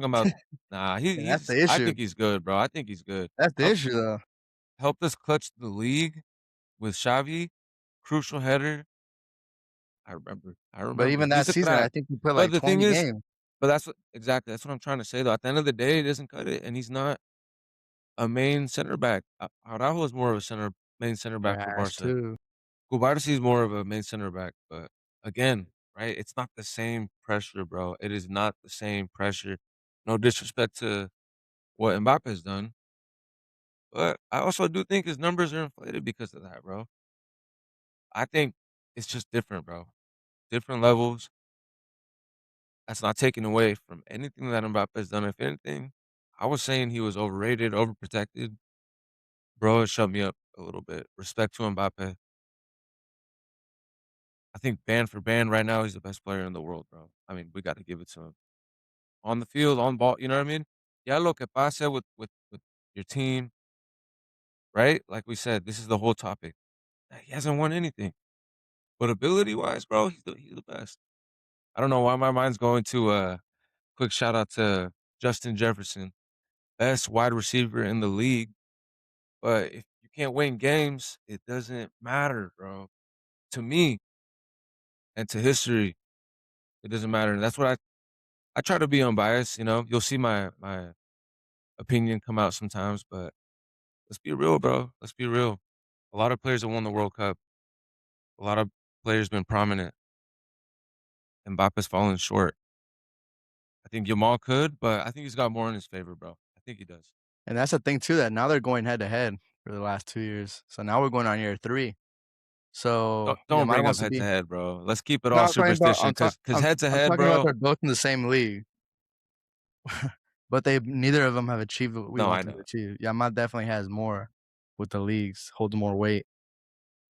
about nah, And that's he's the I issue. think he's good, bro. I think he's good. That's the issue, though. Helped us clutch the league with Xavi, crucial header. I But remember. even that He's a season, I crack. think he played But like the thing 20 is games. but that's what I'm trying to say, though. At the end of the day, it doesn't cut it, and he's not a main center back. Araujo is more of a main center back for Trash Barca. too. Cubarsí is more of a main center back, but again, right? It's not the same pressure, bro. It is not the same pressure. No disrespect to what Mbappe has done, but I also do think his numbers are inflated because of that, bro. I think it's just different, bro. Different levels. That's not taken away from anything that Mbappe has done. If anything, I was saying he was overrated, overprotected. Bro, it shut me up a little bit. Respect to Mbappe. I think band for band right now, he's the best player in the world, bro. I mean, we got to give it to him. On the field, on ball, you know what I mean? Ya lo que pase with your team, right? Like we said, this is the whole topic. He hasn't won anything. But ability wise, bro, he's the best. I don't know why my mind's going to quick shout out to Justin Jefferson, best wide receiver in the league. But if you can't win games, it doesn't matter, bro. To me and to history, it doesn't matter. And that's what I try to be unbiased, you know. You'll see my opinion come out sometimes, but let's be real, bro. Let's be real. A lot of players have won the World Cup. A lot of players been prominent. Mbappe's fallen short. I think Yamal could, but I think he's got more in his favor, bro. I think he does. And that's the thing too, that now they're going head to head. for the last 2 years. So now we're going on year 3. So Don't Yamal bring up wants to head to be. head, bro. Let's keep it No, all superstition, cause head to I'm head, talking about bro. they're both in the same league, but they neither of them have achieved what we No, want I them to know. achieve. Yamal definitely has more with the leagues, holds more weight,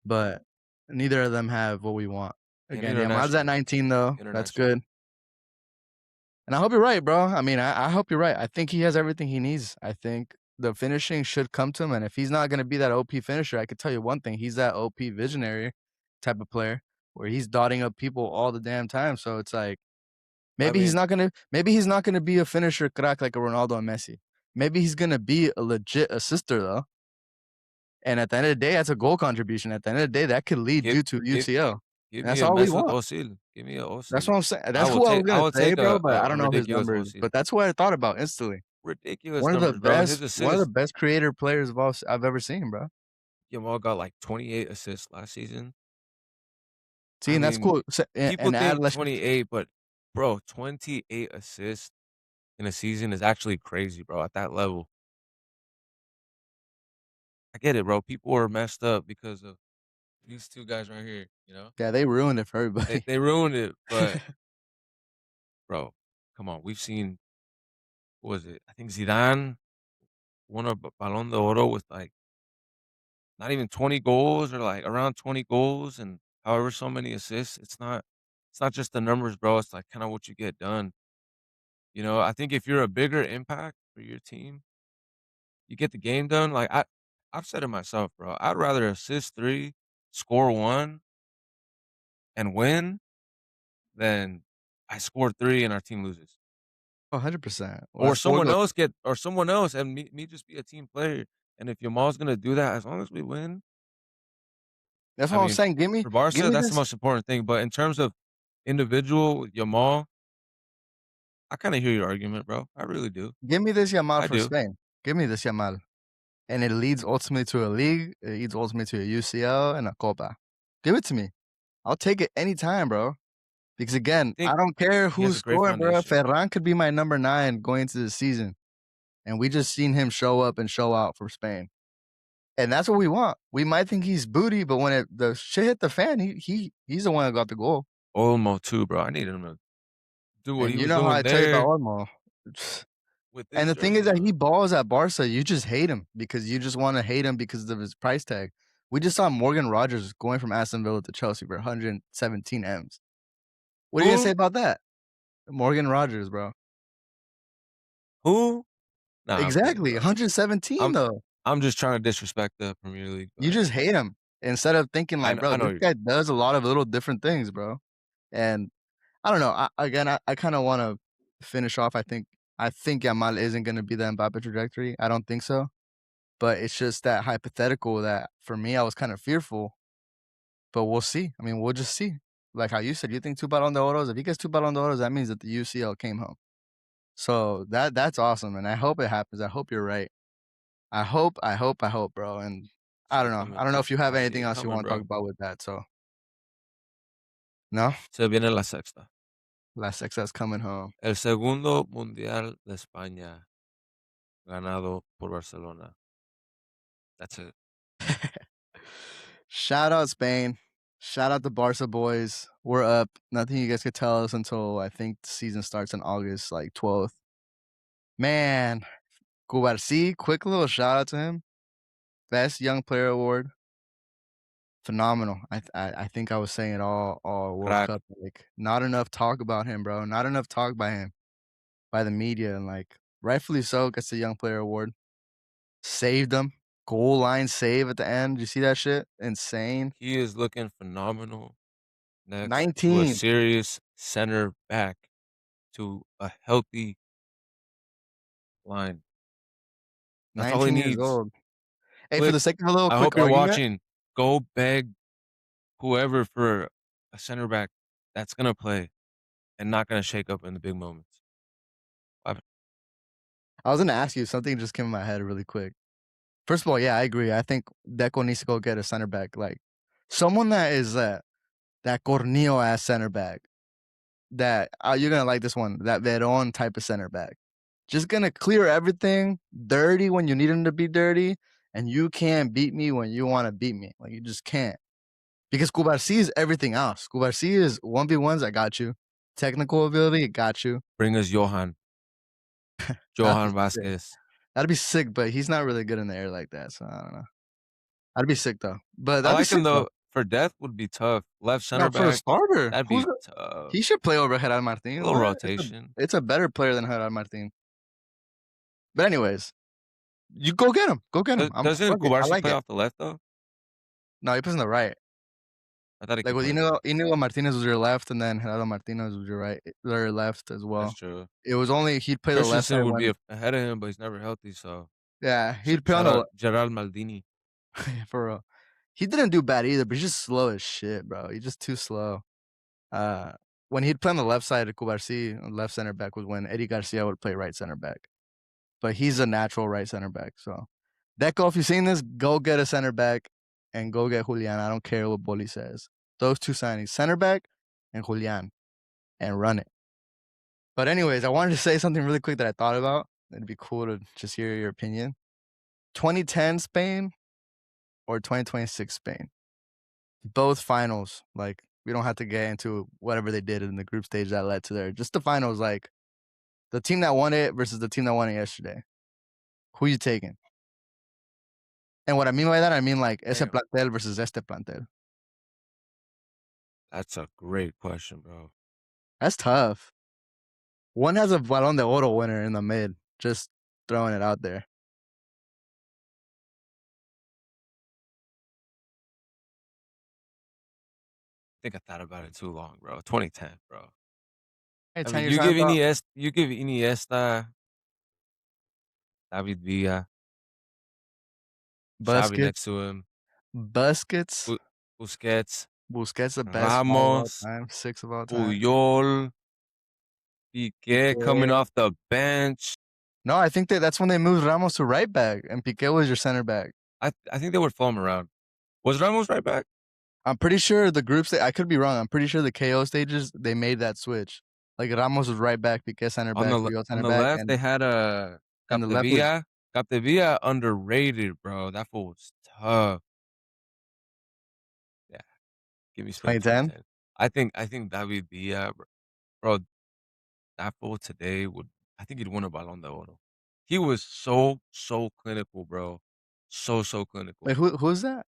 but neither of them have what we want. And Again, Yamal's at international, 19 though, that's international. good. And I hope you're right, bro. I mean, I hope you're right. I think he has everything he needs. I think the finishing should come to him, and if he's not gonna be that OP finisher, I could tell you one thing, he's that OP visionary type of player where he's dotting up people all the damn time, so it's like, I mean, maybe he's not gonna be a finisher crack like a Ronaldo and Messi. Maybe he's gonna be a legit assister, though, and at the end of the day, that's a goal contribution. At the end of the day, that could lead give you to give UCL, give and me that's a all we Mesut want. Ozil. Give me a That's Ozil. what I'm saying. That's who I was I gonna will say, take bro, but I a don't know his ridiculous numbers. Ozil. But that's what I thought about instantly. Ridiculous numbers, bro. His One of the assists, best creator players I've ever seen, bro. Yamal got like 28 assists last season. See, I and that's mean, cool. So, people and add think less. 28, but bro, 28 assists in a season is actually crazy, bro. At that level, I get it, bro. People are messed up because of these two guys right here. You know, Yeah, they ruined it for they everybody. they ruined it. But bro, come on, we've seen what was it? I think Zidane won a Ballon d'Oro with like not even 20 goals or like around 20 goals and however so many assists. It's not just the numbers, bro. It's like kind of what you get done. You know, I think if you're a bigger impact for your team, you get the game done. I've said it myself, bro. I'd rather assist 3, score 1, and win than I score 3 and our team loses. Oh, 100%. Well, Or that's 4 someone goals. else get or someone else and me just be a team player. And if Yamal's gonna do that, as long as we win, That's I what I'm mean, saying. for Give Barca, me that's the this. most important thing. But in terms of individual Yamal, I kinda hear your argument, bro. I really do. Give me this Yamal I for do. Spain. Give me this Yamal, and it leads ultimately to a league. It leads ultimately to a UCL and a Copa. Give it to me. I'll take it anytime, bro. Because I again, think I don't care he has who's a great scoring, bro. foundation. Ferran could be my number 9 going into the season, and we just seen him show up and show out for Spain. And that's what we want. We might think he's booty, but when the shit hit the fan, he's the one that got the goal. Olmo too, bro. I need him to do what And he you was know how doing I tell you about there Olmo. with And this the thing is jersey that he on. balls at Barca. You just hate him because you just want to hate him because of his price tag. We just saw Morgan Rogers going from Aston Villa to Chelsea for 117 M's. What are you gonna say Who? about that? Morgan Rogers, bro. Who? Nah, I'm kidding, Exactly, bro. 117 I'm though. I'm just trying to disrespect the Premier League, You but just hate him instead of thinking like, bro, I know this you guy does a lot of little different things, bro. And I don't know. I kind of want to finish off. I think Yamal isn't going to be the Mbappe trajectory. I don't think so. But it's just that hypothetical that for me, I was kind of fearful. But we'll see. I mean, we'll just see. Like how you said, you think 2 Ballon d'Oros. If he gets 2 Ballon d'Oros, that means that the UCL came home. So that's awesome, and I hope it happens. I hope you're right. I hope, bro. And see I it don't know. coming. I don't know if you have I see anything it else you coming, want to talk bro. about with that. So no, Se viene la sexta. last success coming home. El segundo mundial de España ganado por Barcelona. That's it. Shout out Spain. Shout out the Barca boys. We're up. Nothing you guys could tell us until I think the season starts in August, like 12th. Man, Cubarsi, quick little shout out to him. Best young player award. Phenomenal. I think I was saying it all World Crack. Cup. Like not enough talk about him, bro. Not enough talk by him, by the media, and like rightfully so. Gets the young player award. Saved them. Goal line save at the end. You see that shit? Insane. He is looking phenomenal next to a 19. serious center back to a healthy line. That's all he 19 years needs. old. Hey, for Quick, the sake of a little I quick hope you're argument, watching. Go beg whoever for a center back that's gonna play and not gonna shake up in the big moments. I I was gonna ask you something just came in my head really quick. First of all, yeah, I agree. I think Deco needs to go get a center back, like someone that is that Corneo ass center back. That you're gonna like this one, that Veron type of center back. Just gonna clear everything, dirty when you need him to be dirty, and you can't beat me when you wanna beat me. Like, you just can't. Because Cubarsí is everything else. Cubarsí is 1v1s, I got you. Technical ability, I got you. Bring us Johan. That'd be Johan sick. Vasquez. That'd be sick, but he's not really good in the air like that, so I don't know. That'd be sick though. But I that'd be like him sick though. though. For depth would be tough. Left No, center for a back, starter, that'd who's be a tough. he should play over Gerard A Martin. little What? rotation. It's a better player than Gerard Martin. But anyways, you go get him. Go get him. I'm Doesn't fuck it. I Kubarsi like play it. off the left though? No, he plays on the right. I thought he Like could with play both. Inigo Martinez was your left, and then Gerardo Martinez was your right, or left as That's well. true. It was only he'd play the left Christensen side would be when ahead of him, but he's never healthy. So yeah he'd play on shout the out Gerard Maldini. for real. He didn't do bad either, but he's just slow as shit, bro. He's just too slow. Uh, when he'd play on the left side of Cubarsí, left center back was when Eddie Garcia would play right center back. But he's a natural right center back. So, Deco, if you've seen this, go get a center back and go get Julian. I don't care what Bolly says. Those two signings, center back and Julian, and run it. But anyways, I wanted to say something really quick that I thought about. It'd be cool to just hear your opinion. 2010 Spain or 2026 Spain? Both finals. Like, we don't have to get into whatever they did in the group stage that led to there. Just the finals, like the team that won it versus the team that won it yesterday. Who you taking? And what I mean by that, I mean like ese Damn, plantel versus este plantel. that's a great question, bro. That's tough. One has a Balón de Oro winner in the mid. Just throwing it out there. I think I thought about it too long, bro. 2010, bro. Hey, I 10 mean, years talking about You give Iniesta, David Villa, Xavi Busquets. next to him, Busquets. Bu- Busquets, Busquets, the best 5 of all Ramos, time, 6 of all time. Puyol, Piqué coming Piqué. off the bench. No, I think that's when they moved Ramos to right back, and Piqué was your center back. I think they would follow him around. Was Ramos right back? I'm pretty sure the groups. I could be wrong. I'm pretty sure the KO stages they made that switch. Like Ramos was right back, Piqué center back, Puyol On center the back, left, they had and the left was Capdevilla underrated, bro. That fool was tough. Yeah, give me Spain 2010. 2010. I think David Villa, bro, that fool today would. I think he'd win a Ballon d'Oro. He was so clinical, bro. So Wait, clinical. who's that?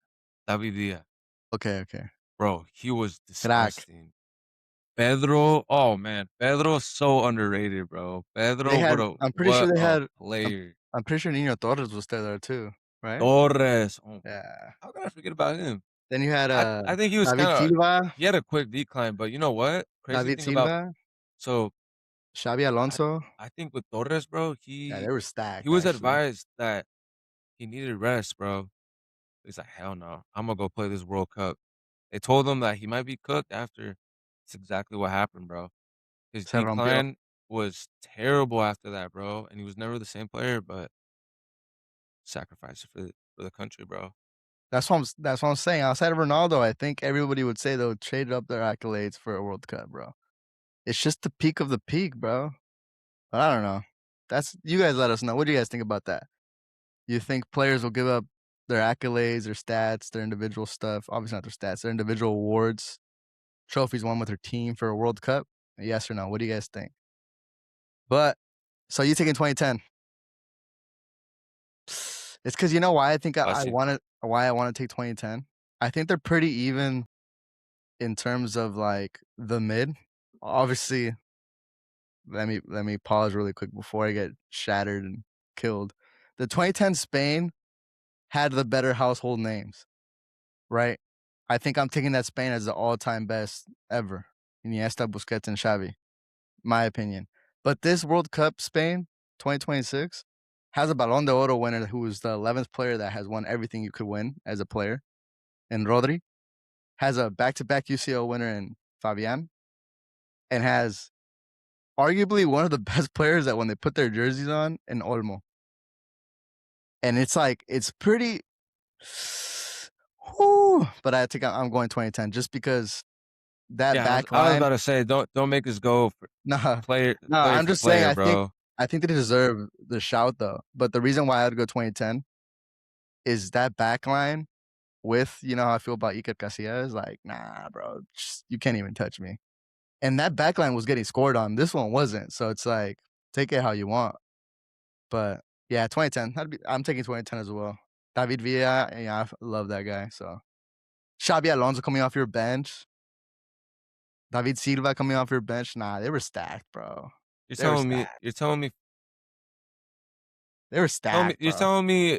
David Villa, Okay, okay. bro, he was Crack. disgusting. Pedro, oh man, Pedro's so underrated, bro. They Pedro, had. I'm pretty sure what they a had. I'm, player. I'm pretty sure Nino Torres was still there too, right? Torres, oh my, Yeah. how can I forget about him? Then you had I think he was David kinda Silva, he had a quick decline, but you know what? Crazy David thing about Silva, so Xavi I Alonso. I think with Torres, bro, Yeah, they were he stacked was actually. advised that he needed rest, bro. He's like, "Hell no, Imma go play this World Cup." They told him that he might be cooked after. It's exactly what happened, bro. His Se rompió. decline was terrible after that, bro, and he was never the same player, but sacrificed it for the country, bro. That's what I'm saying. Outside of Ronaldo, I think everybody would say they'll trade up their accolades for a World Cup, bro. It's just the peak of the peak, bro. But I don't know. That's you guys let us know. What do you guys think about that? You think players will give up their accolades, their stats, their individual stuff? Obviously not their stats, their individual awards, trophies won with their team for a World Cup? Yes or no? What do you guys think? But so you taking 2010? It's because you know why I think I Fácil. want why I want to take 2010. I think they're pretty even in terms of like the mid. Obviously, let me pause really quick before I get shattered and killed. The 2010 Spain had the better household names, right? I think I'm taking that Spain as the all-time best ever. Iniesta, Busquets, and Xavi, my opinion. But this World Cup Spain 2026 has a Balón de Oro winner who is the 11th player that has won everything you could win as a player, and Rodri has a back-to-back UCL winner in Fabian, and has arguably one of the best players that when they put their jerseys on in Olmo. And it's like it's pretty whoo, but I think I'm going 2010 just because that Yeah, back I was line. about to say, don't make us go for No, no, player I'm for just saying player, bro. I think they deserve the shout though. But the reason why I'd go 2010 is that back line with you know how I feel about Iker Casillas, like, nah, bro, just you can't even touch me. And that back line was getting scored on, this one wasn't, so it's like, take it how you want. But, yeah, 2010, that'd be I'm taking 2010 as well. David Villa, yeah, I love that guy, so Xabi Alonso coming off your bench, David Silva coming off your bench, nah, they were stacked, bro. You're They were telling me stacked. you're telling me They were telling me stacked, you're bro. telling me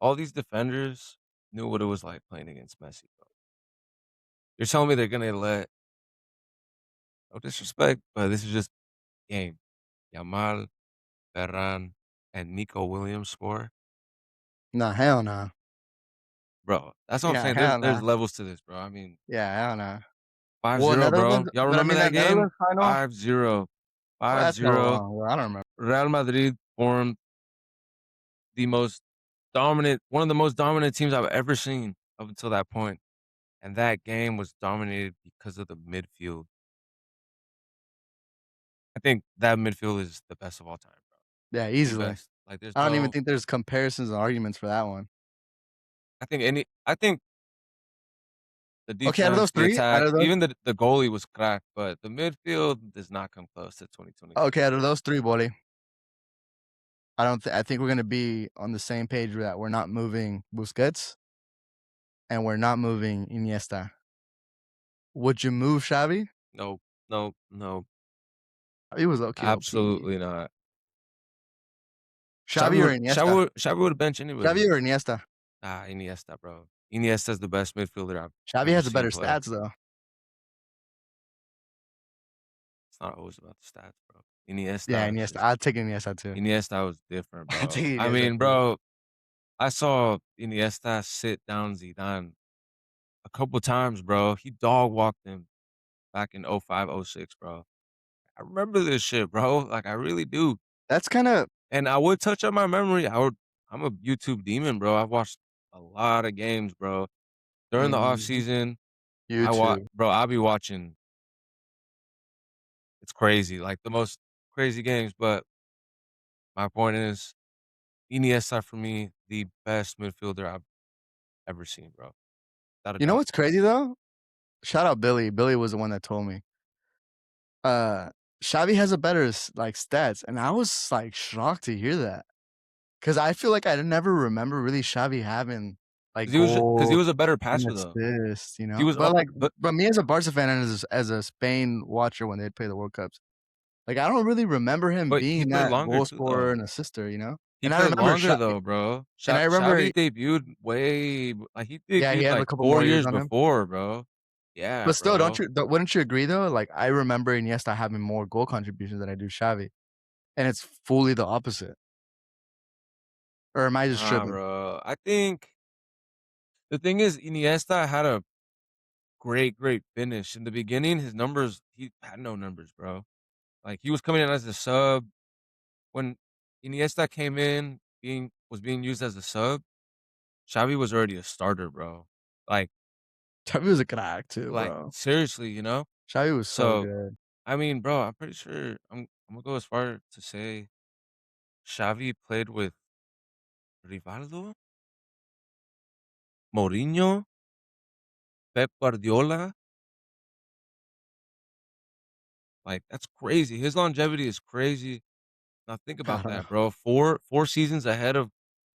all these defenders knew what it was like playing against Messi, bro. You're telling me they're gonna let no disrespect, but this is just game. Yamal, Ferran, and Nico Williams score. Nah, hell nah. Bro, that's what I'm Yeah, saying. hell There's nah. levels to this, bro. I mean, Yeah, hell nah. Well, 5-0, bro. Netherlands Y'all but I remember mean, that that game? Netherlands final? 5-0. Well, that's hella 5-0. long, bro, I don't remember. Real Madrid formed the most dominant one of the most dominant teams I've ever seen up until that point, and that game was dominated because of the midfield. I think that midfield is the best of all time, bro. Yeah, The easily. best. Like, there's I don't even no think there's comparisons and arguments for that one. I think the Okay, out of defense, those the 3 out attack, of those even the goalie was cracked, but the midfield does not come close to 2026. okay, out of those 3, buddy, I don't I think we're gonna be on the same page that we're not moving Busquets, and we're not moving Iniesta. Would you move Xavi? No, no, no, He was low-key OP. absolutely not. Xavi or Iniesta? Xavi would bench Xavi anybody. or Iniesta? Ah, Iniesta, bro. Iniesta's the best midfielder I've Xavi ever has the seen better play. stats, though. It's not always about the stats, bro. Yeah, Iniesta is Iniesta. just I'd take Iniesta too. Iniesta was different, I'd take bro. I Iniesta mean, too. bro, I saw Iniesta sit down Zidane a couple times, bro. He dog walked him back in 05, '06, bro. I remember this shit, bro. Like, I really do. That's kinda And I would touch on my memory. I'm a YouTube demon, bro. I've watched a lot of games, bro. During the off mhm, season, YouTube. I'll be watching. It's crazy, like the most crazy games. But my point is, Iniesta for me, the best midfielder I've ever seen, bro. Without a You know doubt. what's crazy, though? Shout out Billy. Billy was the one that told me. Uh, Xavi has a better like, stats, and I was, like, shocked to hear that because I feel like I never remember really Xavi having, like, Because he goals was a better and passer though. assists, you He know? was But, like but but me as a Barca fan and as a Spain watcher when they'd play the World Cups, like, I don't really remember him but he being played that longer goal too scorer though. and assister, you know? He And I played remember longer Xavi though, bro. and I remember Xavi debuted like he yeah, he debuted had a like couple 4 more years years on him. before, bro. Yeah, But still, bro. wouldn't you agree, though? Like, I remember Iniesta having more goal contributions than I do Xavi, and it's fully the opposite. Or am I just Nah, tripping? bro. I think the thing is Iniesta had a great finish. In the beginning, his numbers he had no numbers, bro. Like he was coming in as a sub. When Iniesta came in being used as a sub, Xavi was already a starter, bro. Like Xavi was a crack too, like bro. seriously, you know? Xavi was so So, good. I mean, bro, I'm pretty sure I'm gonna go as far to say Xavi played with Rivaldo, Mourinho, Pep Guardiola. Like that's crazy. His longevity is crazy. Now think I about don't know. that, bro. Four seasons ahead of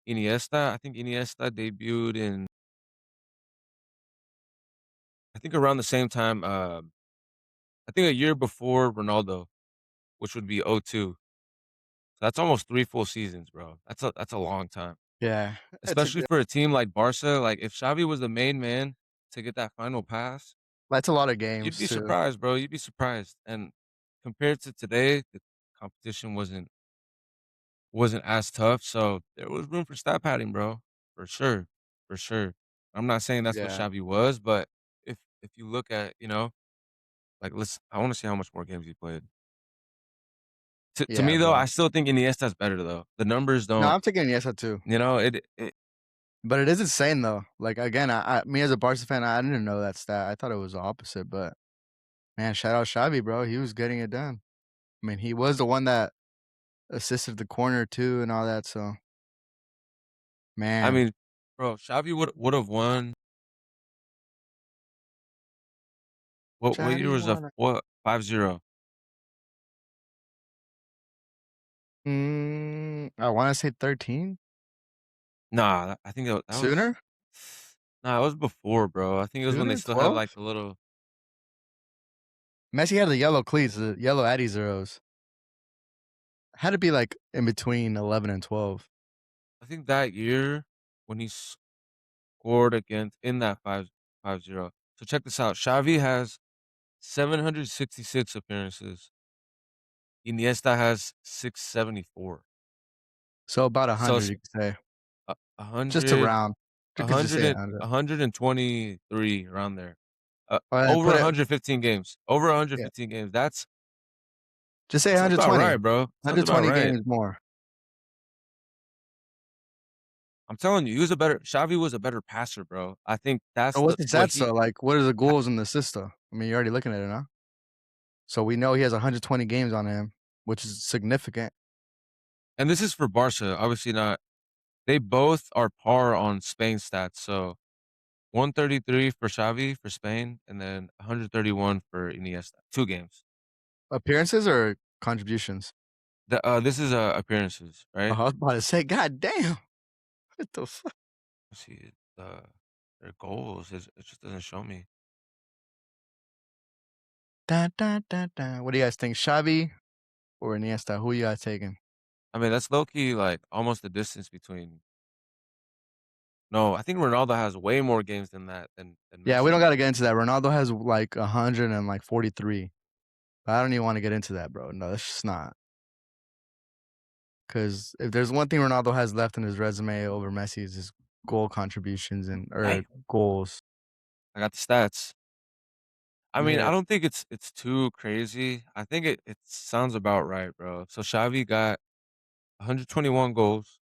Iniesta. I think Iniesta debuted in I think around the same time. I think a year before Ronaldo, which would be '02. So that's almost 3 full seasons, bro. That's a long time, Yeah, it's a especially good for a team like Barca. Like if Xavi was the main man to get that final pass, that's a lot of you'd games be too. surprised, bro. You'd be surprised. And compared to today, the competition wasn't as tough, so there was room for stat padding, bro, for sure, for sure. I'm not saying that's what Yeah. Xavi was, but if you look at, like, I wanna see how much more games he played. To Yeah, me, though, bro. I still think Iniesta's better, though. The numbers No, don't I'm taking Iniesta too, it but it is insane though. Like, again, I me as a Barca fan, I didn't know that stat. I thought it was the opposite, but man, shout out Xavi, bro. He was getting it done. I mean, he was the one that assisted the corner too and all that, so I Man, mean, bro, Xavi would have won. What year Xavi was a wanna what 5-0? I wanna say 13? Nah, I think that was Sooner? nah, it was before, bro. I think it was when they Sooner? still had 12? like the little. Messi had the yellow cleats, the yellow Addy Zeros. Had to be, like, in between 11 and 12. I think that year when he scored against in that 5-0. So check this out. Xavi has 766 appearances. Iniesta has 674. So about So 100, you could say. a Just hundred, around. You a could just hundred say and 100. 123 around there. Alright, Over put it 115 games. Over yeah. 115 games. Just say That sounds about 120. right, bro. Sounds about 120 right. games more. I'm telling you, Xavi was a better passer, bro. I think So that's what's the the what stats he though? Like, what are the goals and the assists though? I mean, you're already looking at it now. So we know he has 120 games on him, which is significant. and this is for Barca, obviously not. They both are par on Spain stats. So 133 for Xavi for Spain, and then 131 for Iniesta. 2 games. Appearances or contributions? This is appearances, Oh, right? I was about to say, God damn. What the fuck? Let's see, their goals it just doesn't show me. Da, da, da, da. What do you guys think? Xavi or Iniesta? Who you guys taking? I mean, that's low key like almost the distance between. No, I think Ronaldo has way more games than that than Yeah, we don't Messi. got to get into that. Ronaldo has like 100 and like 43. But I don't even want to get into that, bro. No, that's just not. Because if there's one thing Ronaldo has left in his resume over Messi is his goal contributions and or Damn, goals. I got the stats. I Let me mean, hear I it. don't think it's too crazy. I think it sounds about right, bro. So Xavi got 121 goals,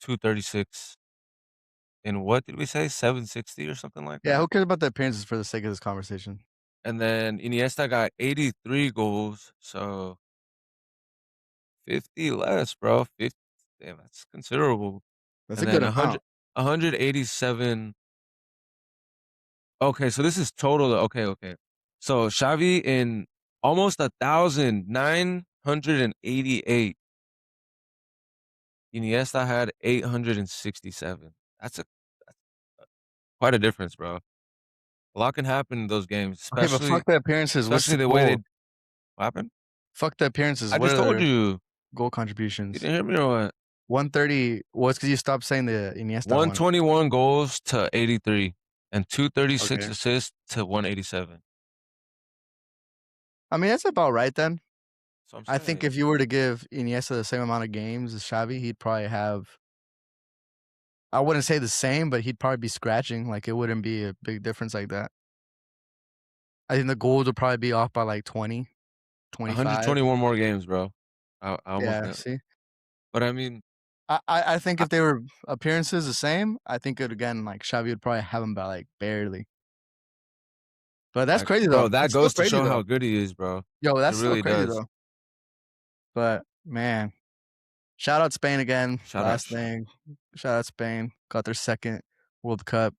236 in what did we say? 760 or something like Yeah, that. who cares about the appearances for the sake of this conversation? And then Iniesta got 83 goals, so 50 less, bro. 50, damn, that's considerable. That's a And good then amount. 187. Okay, so this is total. Okay, okay. So Xavi in almost 1,988. Iniesta had 867. That's quite a difference, bro. A lot can happen in those games, Okay, but fuck the appearances. What's especially the the way they goal? what happened. Fuck the appearances. I What just are told their you. goal You contributions? didn't hear me or what? 130. Well, it's because you stopped saying the Iniesta one. 121 goals to 83 and 236 Okay. assists to 187. I mean, that's about right then. So I'm I think saying if you were to give Iniesta the same amount of games as Xavi, he'd probably have. I wouldn't say the same, but he'd probably be scratching. Like it wouldn't be a big difference like that. I think the goals would probably be off by like 20, 25. 121 more games, bro. I almost Yeah. know. See, But I mean, I think I, if they were appearances the same, I think it again like Xavi would probably have him by like barely. But that's like, crazy bro, though. that That's still goes to crazy show though. how good he is, bro. Yo, It that's still really crazy does. though. But man, shout out Spain again. Shout out. Last thing, shout out Spain. Got their second World Cup.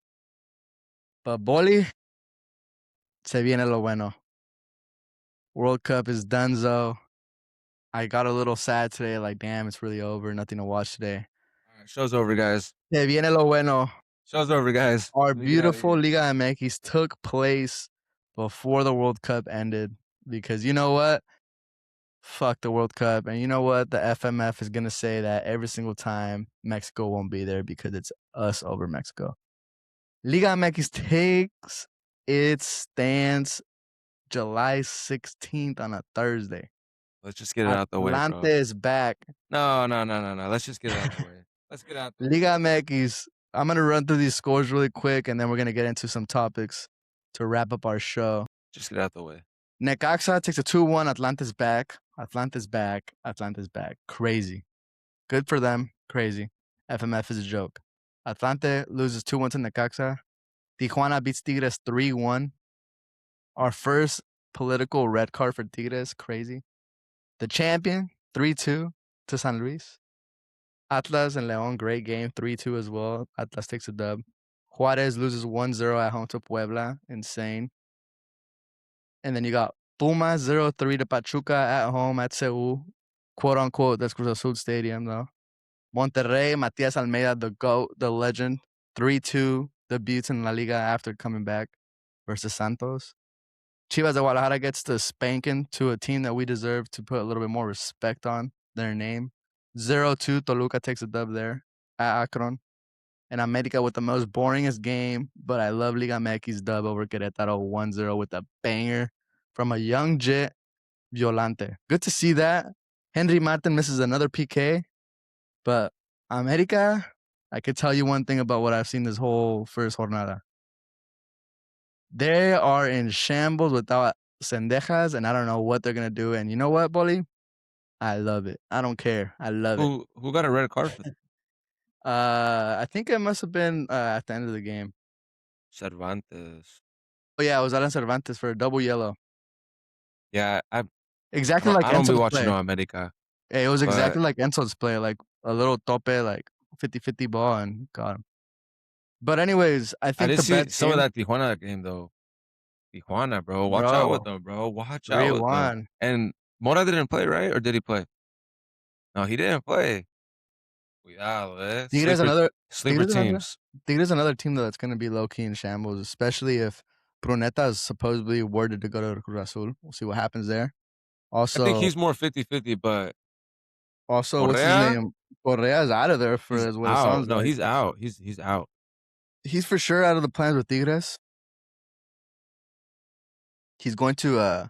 But Boli, se viene lo bueno. World Cup is donezo. I got a little sad today. Like, damn, it's really over. Nothing to watch today. All right, show's over, guys. Se viene lo bueno. Show's over, guys. Our Let me get out of beautiful here. Liga MX took place before the World Cup ended because you know what? Fuck the World Cup. And you know what? The FMF is going to say that every single time Mexico won't be there because it's us over Mexico. Liga MX takes its stance July 16th on a Thursday. Let's just get it out the way, Atlante bro. is back. No, no, no, no, no. Let's just get it out the way. Let's get it out the way. Liga MX. I'm going to run through these scores really quick and then we're going to get into some topics to wrap up our show. Just get it out the way. Necaxa takes a 2-1. Atlanta's back. Atlanta's back. Atlanta's back. Crazy. Good for them. Crazy. FMF is a joke. Atlante loses 2-1 to Necaxa. Tijuana beats Tigres 3-1. Our first political red card for Tigres. Crazy. The champion 3-2 to San Luis. Atlas and León, great game, 3-2 as well. Atlas takes a dub. Juarez loses 1-0 at home to Puebla, insane. And then you got Pumas 0-3 to Pachuca at home at Seul, quote unquote. That's Cruz Azul Stadium though. Monterrey, Matias Almeida, the GOAT, the legend, 3-2 debuts in La Liga after coming back versus Santos. Chivas de Guadalajara gets the spanking to a team that we deserve to put a little bit more respect on their name. 0-2 Toluca takes a dub there at Akron. And America with the most boringest game, but I love Liga MX dub over Querétaro 1-0 with a banger from a young Jit, Violante. Good to see that. Henry Martin misses another PK, but America, I could tell you one thing about what I've seen this whole first jornada. They are in shambles without Sendejas, and I don't know what they're gonna do. And you know what, Bolly? I love it. I don't care. I love it. Who got a red card for I think it must have been at the end of the game. Cervantes? Oh yeah, it was Alan Cervantes for a double yellow. Yeah, Exactly like I don't be Enzo's watching play. no America, It was but exactly like Enzo's play, like a little tope, like 50-50 ball, and got him. But anyways, I I think did the see best some of game, that Tijuana game though. Tijuana, bro, watch out with bro, them, bro. Watch out with them. 3-1. And Mora didn't play, right? Or did he play? No, he didn't play. Cuidado, Tigres another Sleeper Tigres another teams. Tigres another team though that's gonna be low key in shambles, especially if Pruneta is supposedly worded to go to Cruz Azul. We'll see what happens there. I think Also, he's more 50-50, but what's his Correa, name? Correa is out of there for he's is what it out. sounds No, like. he's out. He's out. He's for sure out of the plans with Tigres. He's going to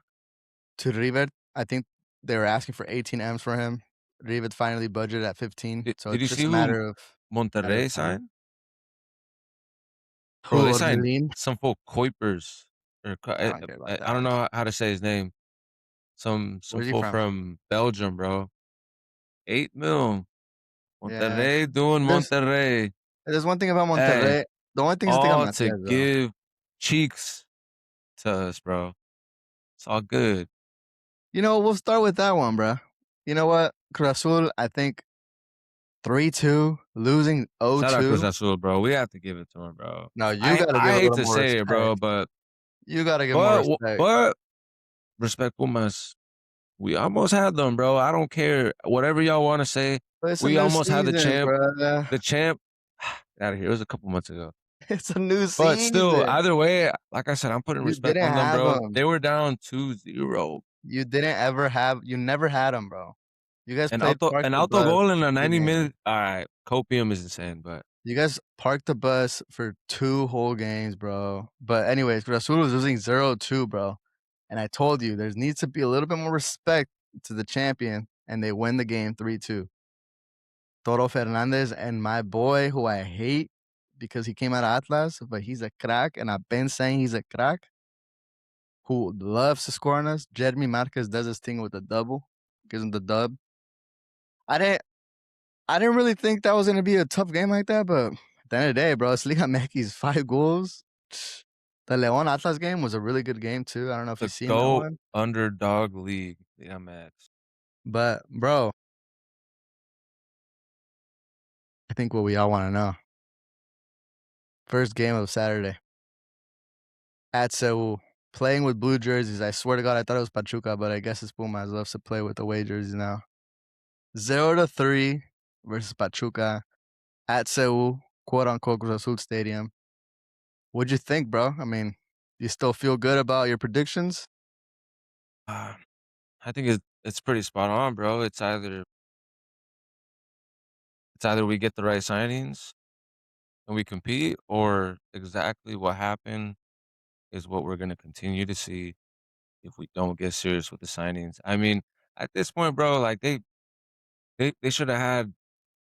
River. I think they were asking for 18 M's for him. River finally budgeted at 15, so Did you it's see just a who matter of Monterrey time. signed? Bro, Who they signed Orbelin? some fool Kuipers or I don't care about I don't that. know how to say his name. Some Where's he fool from? from Belgium, bro. 8 mil. Yeah. Monterrey doing There's Monterrey. there's one thing about Hey, Monterrey. The only thing is they got all to Matias though. give cheeks to us, bro. It's all good. You know, we'll start with that one, bro. You know what? Cruz Azul, I think 3-2, losing Shout out Cruz 0-2. Azul, bro. We have to give it to him, bro. No, you gotta I give a hate little to more say it, bro, respect. but You gotta give more respect. but respect Pumas. We almost had them, bro. I don't care. Whatever y'all want to say. But it's a We new almost had the season, champ. bro. The champ. Get out of here. It was a couple months ago. It's a new But still, season. either way, like I said, I'm putting You respect didn't on them, have bro. them. They were down 2-0. You never had them, bro. You guys played Park An the auto Bus goal in a the 90 game. minute. All right. Copium is insane, but You guys parked the bus for 2 whole games, bro. But anyways, Cruz Azul was losing 0-2, bro. And I told you there needs to be a little bit more respect to the champion, and they win the game 3-2. Toro Fernandez and my boy, who I hate because he came out of Atlas, but he's a crack, and I've been saying he's a crack, who loves to score on us. Jeremy Marquez does his thing with the double, gives him the dub. I didn't I didn't really think that was gonna be a tough game like that, but at the end of the day, bro, it's Liga MX 5 goals. The Leon Atlas game was a really good game too. I don't know if you the seen that GOAT one, underdog league. Yeah, Max. but bro, I think what we all want to know. First game of Saturday at Seoul, playing with blue jerseys. I swear to God, I thought it was Pachuca, but I guess it's Pumas loves to play with the away jerseys now. 0-3 versus Pachuca at Seoul, quote unquote Cruz Azul Stadium. What'd you think, bro? I mean, you still feel good about your predictions? Uh, I think it's pretty spot on, bro. It's either we get the right signings and we compete, or exactly what happened is what we're gonna continue to see if we don't get serious with the signings. I mean, at this point, bro, like they should have had,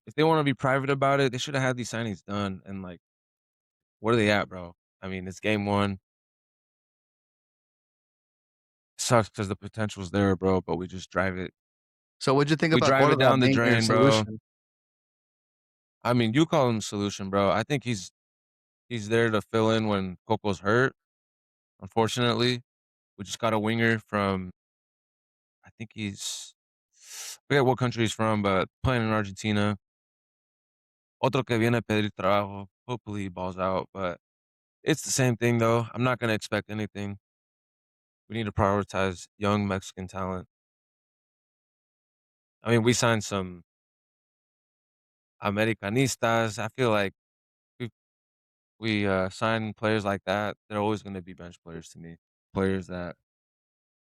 if they want to be private about it, they should have had these signings done. And like, where are they at, bro? I mean, it's game one. Sucks because the potential's there, bro, but So what'd you think we about drive it Cordova down the being your drain, bro. solution? I mean, you call him solution, bro. I think he's there to fill in when Coco's hurt. Unfortunately, we just got a winger from, I think I forget what country he's from, but playing in Argentina. Otro que viene a pedir trabajo. Hopefully he balls out, but it's the same thing though. I'm not gonna expect anything. We need to prioritize young Mexican talent. I mean, we signed some Americanistas. I feel like we sign players like that. They're always gonna be bench players to me. Players that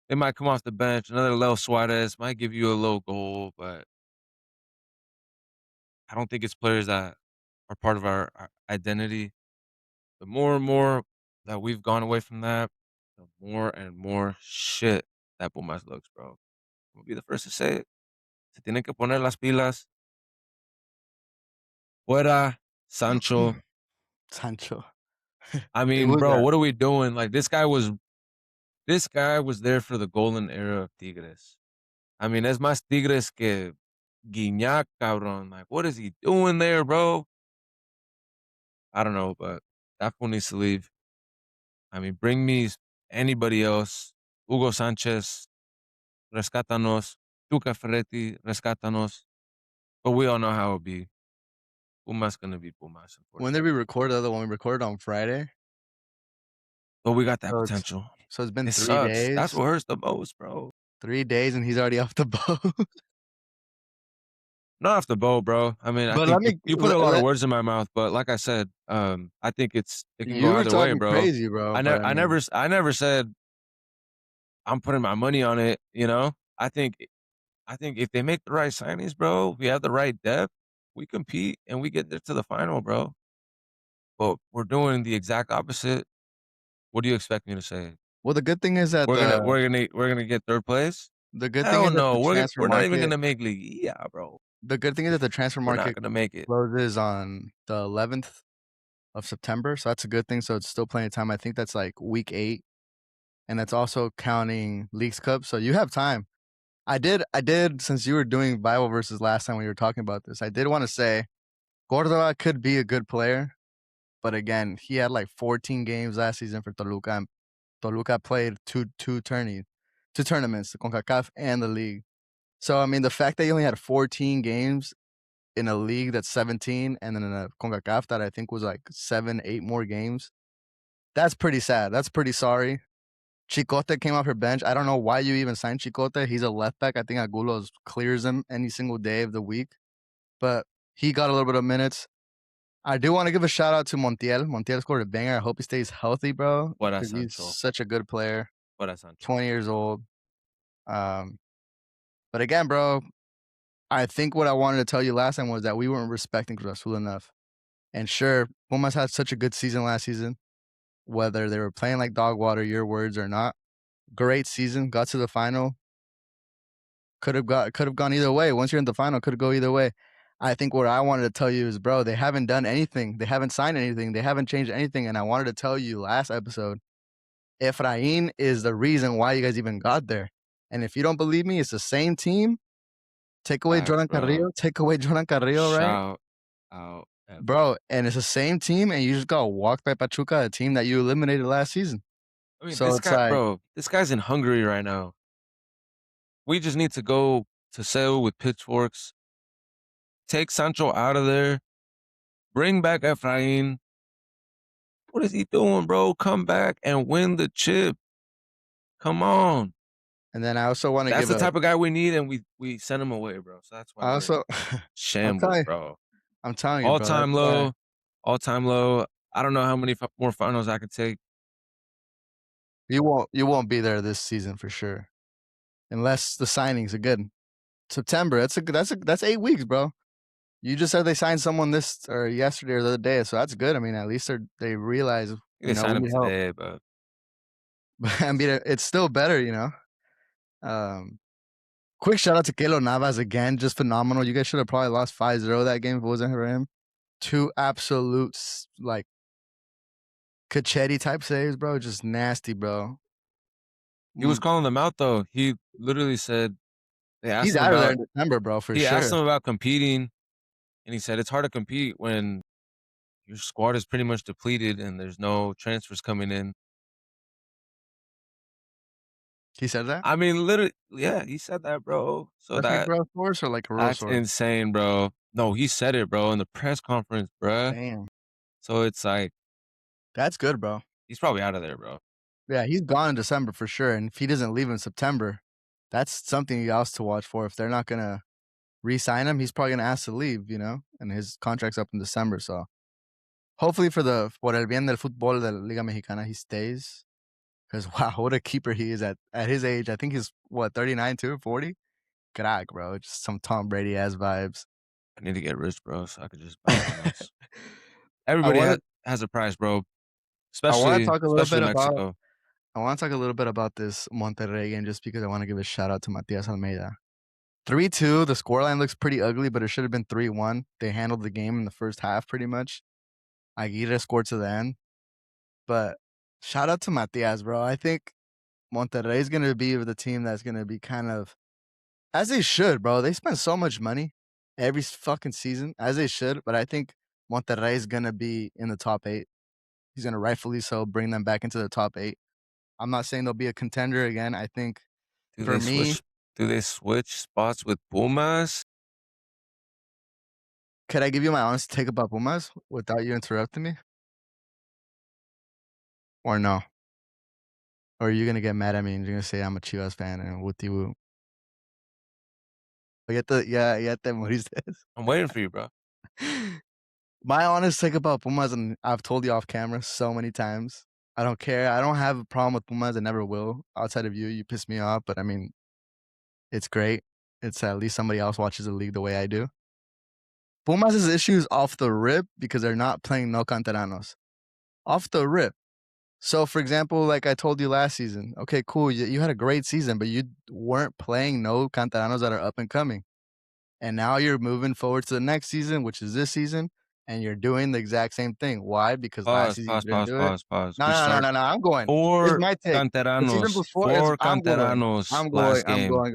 they might come off the bench. Another Leo Suarez might give you a little goal, but I don't think it's players that are part of our identity. The more and more that we've gone away from that, the more and more shit that Pumas looks, bro. I'm gonna be the first to say it. Se tienen que poner las pilas. Fuera Sancho. Sancho. I Who mean, was bro, that? what are we doing? Like this guy was there for the golden era of Tigres. I mean, es más Tigres que Guiñac, cabrón. Like, what is he doing there, bro? I don't know, but that fool needs to leave. I mean, bring me anybody else. Hugo Sanchez, rescátanos. Tuca Ferretti, rescátanos. But we all know how it'll be. Pumas gonna be Pumas, When did we unfortunately. record the other one? We recorded on Friday. But we got that So it's potential. so it's been It 3 sucks. That's days. what hurts the most, bro. 3 days and he's already off the boat. Not off the boat, bro. I mean, I But think let you me put a lot of let words in my mouth, but like I said, I think it can go you were either way, talking bro. crazy, bro, but I mean, I never said I'm putting my money on it, you know? I think if they make the right signings, bro, we have the right depth, we compete and we get there to the final, bro. But we're doing the exact opposite. What do you expect me to say? well, the good thing is that We're gonna get third place? the good thing Hell is that the no. transfer We're not even market gonna make Liguilla, bro. the good thing is that the transfer We're not market gonna make it. closes on the 11th of September, so that's a good thing, so it's still plenty of time. I think that's, like, week 8, and that's also counting Leagues Cup, so you have time. I did since you were doing Bible verses last time when you were talking about this, I did wanna say Cordova could be a good player, but again, he had, like, 14 games last season for Toluca, and Toluca played two tournaments, the CONCACAF and the league. So, I mean, the fact that he only had 14 games in a league that's 17 and then in a CONCACAF that I think was, like, 7, 8 more games, that's pretty sad, that's pretty sorry. Chicote came off your bench. I don't know why you even signed Chicote. He's a left back. I think Aguilos clears him any single day of the week, but he got a little bit of minutes. I do wanna give a shout out to Montiel. Montiel scored a banger. I hope he stays healthy, bro, Fuera because he's Sancho. such a good player, Fuera Sancho. 20 years old. Um, but again, bro, I think what I wanted to tell you last time was that we weren't respecting Cruz Azul enough. And sure, Pumas had such a good season last season, whether they were playing like dog water, your words or not. Great season, got to the final. Could have gone either way. Once you're in the final, could go either way. I think what I wanted to tell you is, bro, they haven't done anything. They haven't signed anything. They haven't changed anything. And I wanted to tell you last episode, Efrain is the reason why you guys even got there. And if you don't believe me, it's the same team. Take away Facts, Jordan bro. Carrillo. Take away Jordan Carrillo, right? Shout out Efra. Bro, and it's the same team, and you just got walked by Pachuca, a team that you eliminated last season. I mean, So it's like, this guy's in Hungary right now. We just need to go to Seoul with pitchforks, take Sancho out of there, bring back Efrain. What is he doing, bro? Come back and win the chip. Come on. and then I also want to That's give the a, type of guy we need, and we sent him away, bro. So that's why I we're in also, I'm shambles, telling, bro. I'm telling you, All bro. That's time why low, all time low. I don't know how many more finals I could take. you won't be there this season for sure, unless the signings are good. September, that's 8 weeks, bro. You just said they signed someone this or yesterday or the other day, so that's good. I mean, at least they realize, They we signed him need help. today, but But I mean, it's still better. Um, quick shout out to Kelo Navas again, just phenomenal. You guys should have probably lost 5-0 that game if it wasn't for him. Two absolute like Cacchetti type saves, bro. Just nasty, bro. he was Mm, calling them out though. He literally said they he's asked him out of there about in December, bro, for he asked sure. him about competing, and he said it's hard to compete when your squad is pretty much depleted and there's no transfers coming in. He said that. I mean, literally, yeah, he said that, bro. So That's like bro source or like a real that's source. insane, bro. No, he said it, bro, in the press conference, bruh. Damn. So it's like That's good, bro. he's probably out of there, bro. Yeah, he's gone in December for sure, and if he doesn't leave in September, that's something else to watch for. If they're not gonna re-sign him, he's probably gonna ask to leave, you know? And his contract's up in December, so hopefully por el bien del fútbol de la Liga Mexicana, he stays. Because wow, what a keeper he is at his age. I think he's what 39 too, 40. Crack, bro. Just some Tom Brady ass vibes. I need to get rich, bro, so I could just buy Pumas. I Everybody want to has a price, bro, I want to especially talk a little especially bit about Mexico. I want to talk a little bit about this Monterrey game just because I want to give a shout out to Matias Almeida. 3-2, the scoreline looks pretty ugly, but it should have been 3-1. They handled the game in the first half pretty much. Aguirre scored to the end. But shout out to Matias, bro. I think Monterrey is going to be the team that's going to be kind of, as they should, bro. They spend so much money every fucking season, as they should. But I think Monterrey is going to be in the top 8. He's going to rightfully so bring them back into the top 8. I'm not saying they'll be a contender again. I think Do for they me, switch do they switch spots with Pumas? could I give you my honest take about Pumas without you interrupting me? Or no? Or are you going to get mad at me and you're going to say I'm a Chivas fan and wooty woo? Ya te moriste. I'm waiting for you, bro. My honest take about Pumas, and I've told you off camera so many times. I don't care. I don't have a problem with Pumas. I never will. Outside of you, you piss me off. But I mean, it's great. It's at least somebody else watches the league the way I do. Pumas' issues off the rip because they're not playing no canteranos. Off the rip. So, for example, like I told you last season, okay, cool. You had a great season, but you weren't playing no canteranos that are up and coming. And now you're moving forward to the next season, which is this season, and you're doing the exact same thing. Why? Because last Pause, season pause, you didn't pause, do it. pause, pause. No, We no, no, start no, no. I'm going. It's 4 my take. The season canteranos, before is 4 I'm going. canteranos I'm going. last I'm game. going.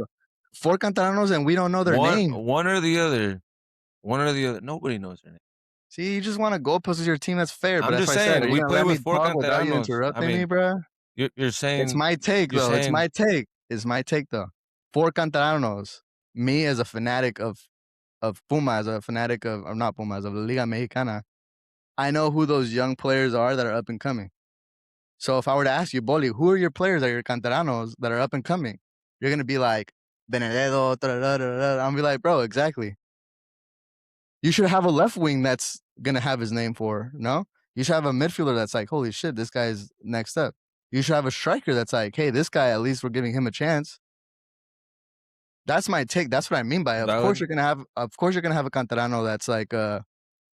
Four Cantaranos, and we don't know their One name. one or the other. One or the other. Nobody knows their name. See, you just want to goalpost with your team. That's fair, but I'm that's just why I said, are saying you we gonna play let me with 4 talk without you canteranos. I interrupting me, mean, bro? you're It's saying my take, you're though. It's saying my take. It's my take, though. Four Cantaranos. Me as a fanatic of Pumas, a fanatic of, or not Pumas, of La Liga Mexicana. I know who those young players are that are up and coming. So if I were to ask you, Boli, who are your players that are your canteranos that are up and coming? You're gonna be like Benedetto. I'm gonna be like, bro, exactly. You should have a left wing that's gonna have his name for no. You should have a midfielder that's like, holy shit, this guy's next up. You should have a striker that's like, hey, this guy at least we're giving him a chance. That's my take. That's what I mean by it. Of course valid. you're gonna have a canterano that's like I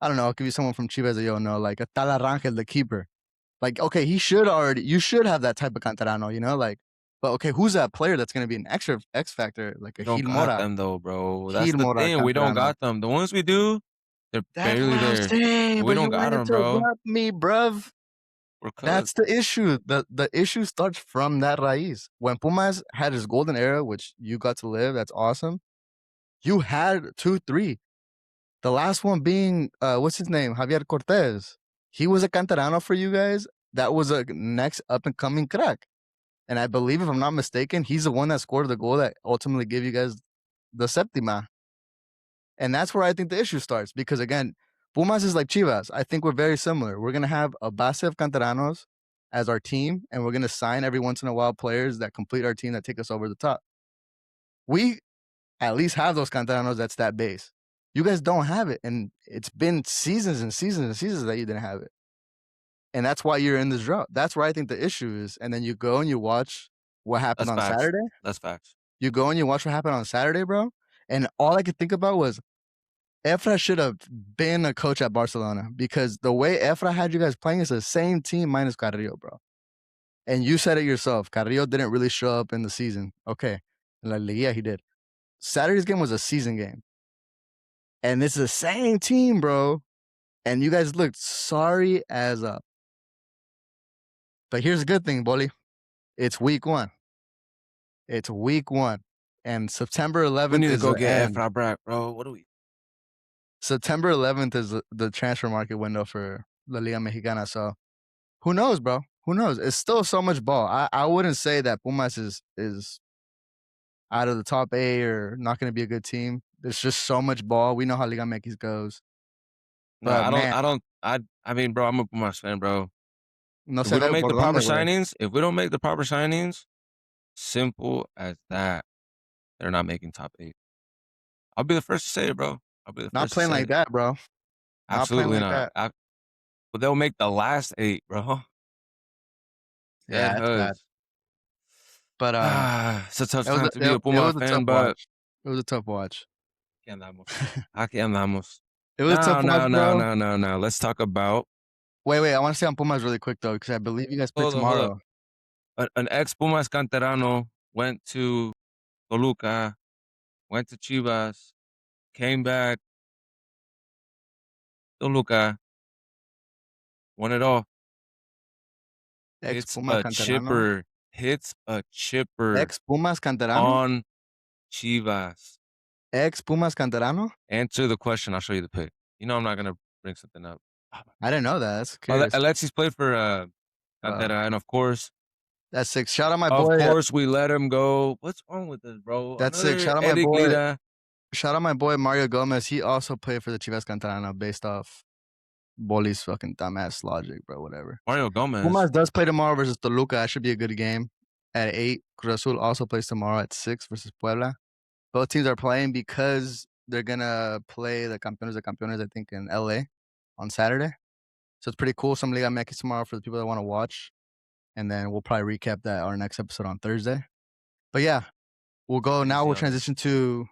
don't know, I'll give you someone from Chivas that you don't know, like a Talarangel, the keeper. Like, okay, you should have that type of canterano, you know, like, but okay, who's that player that's gonna be an extra X factor, like a We don't Gil got Mora, them though, bro. That's Gil the Mora thing. We don't canterano. got them. The ones we do, they're That's barely what I'm there. saying, We but don't you got want to them, bro. interrupt me, bruv. We're That's cooked. the issue. The issue starts from that raíz. When Pumas had his golden era, which you got to live, that's awesome. You had 2, 3. The last one being what's his name? Javier Cortez. He was a canterano for you guys. That was a next up and coming crack. And I believe, if I'm not mistaken, he's the one that scored the goal that ultimately gave you guys the septima. And that's where I think the issue starts. Because again, Pumas is like Chivas. I think we're very similar. We're gonna have a base of canteranos as our team, and we're gonna sign every once in a while players that complete our team that take us over the top. We at least have those canteranos that's that base. You guys don't have it, and it's been seasons and seasons and seasons that you didn't have it. And that's why you're in this drought. That's where I think the issue is. And then you go and you watch what happened That's on facts. Saturday. That's facts. You go and you watch what happened on Saturday, bro. And all I could think about was Efra should have been a coach at Barcelona, because the way Efra had you guys playing is the same team minus Carrillo, bro. And you said it yourself. Carrillo didn't really show up in the season. Okay. In La Liga, he did. Saturday's game was a season game. And it's the same team, bro. And you guys looked sorry as up. But here's the good thing, Bolly. It's week 1. It's week 1. And September We 11th need to is go the get end. Efra back, bro. What do we? September 11th is the transfer market window for La Liga Mexicana. So who knows, bro? Who knows? It's still so much ball. I wouldn't say that Pumas is out of the top 8 or not going to be a good team. It's just so much ball. We know how Liga MX goes. No, But man, I mean, bro, I'm a Pumas fan, bro. no If se we don't ve make por the proper dónde, güey. signings, simple as that, they're not making top 8. I'll be the first to say it, bro. I'll be the Not first to playing say like it. that, bro. Not playing Absolutely like not. that. But they'll make the last 8, bro. Dead Yeah, it's bad. hoods. But, It's a tough it was time a to be a it Puma was a fan, tough but watch. It was a tough watch. aquí andamos. Aquí andamos. It was a tough No, watch, no, no, bro. no, no, no. Let's talk about Wait, I wanna stay on Pumas really quick, though, because I believe you guys play hold up. tomorrow. An ex Pumas canterano went to Toluca, went to Chivas, came back, Toluca, won it all. Hits Ex-Puma a canterano. chipper, hits a chipper Ex-Pumas canterano? on Chivas. Ex-Pumas canterano? Answer the question. I'll show you the pic. You know I'm not gonna bring something up. I didn't know that. That's curious. Alexis played for Uh, Cantera, and that's sick. Shout out my of boy. course, we let him go. What's wrong with this, bro? That's sick. Another Eric Lira, Shout out my boy Mario Gomez. He also played for the Chivas Cantarana based off Boli's fucking dumbass logic, bro. Whatever. Mario Gomez. Pumas does play tomorrow versus Toluca. That should be a good game at 8. Cruz Azul also plays tomorrow at 6 versus Puebla. Both teams are playing because they're going to play the Campeones de Campeones, I think, in LA on Saturday. So it's pretty cool. Some Liga MX tomorrow for the people that want to watch. And then we'll probably recap that our next episode on Thursday. But yeah, we'll go. Now Easy we'll on it. transition to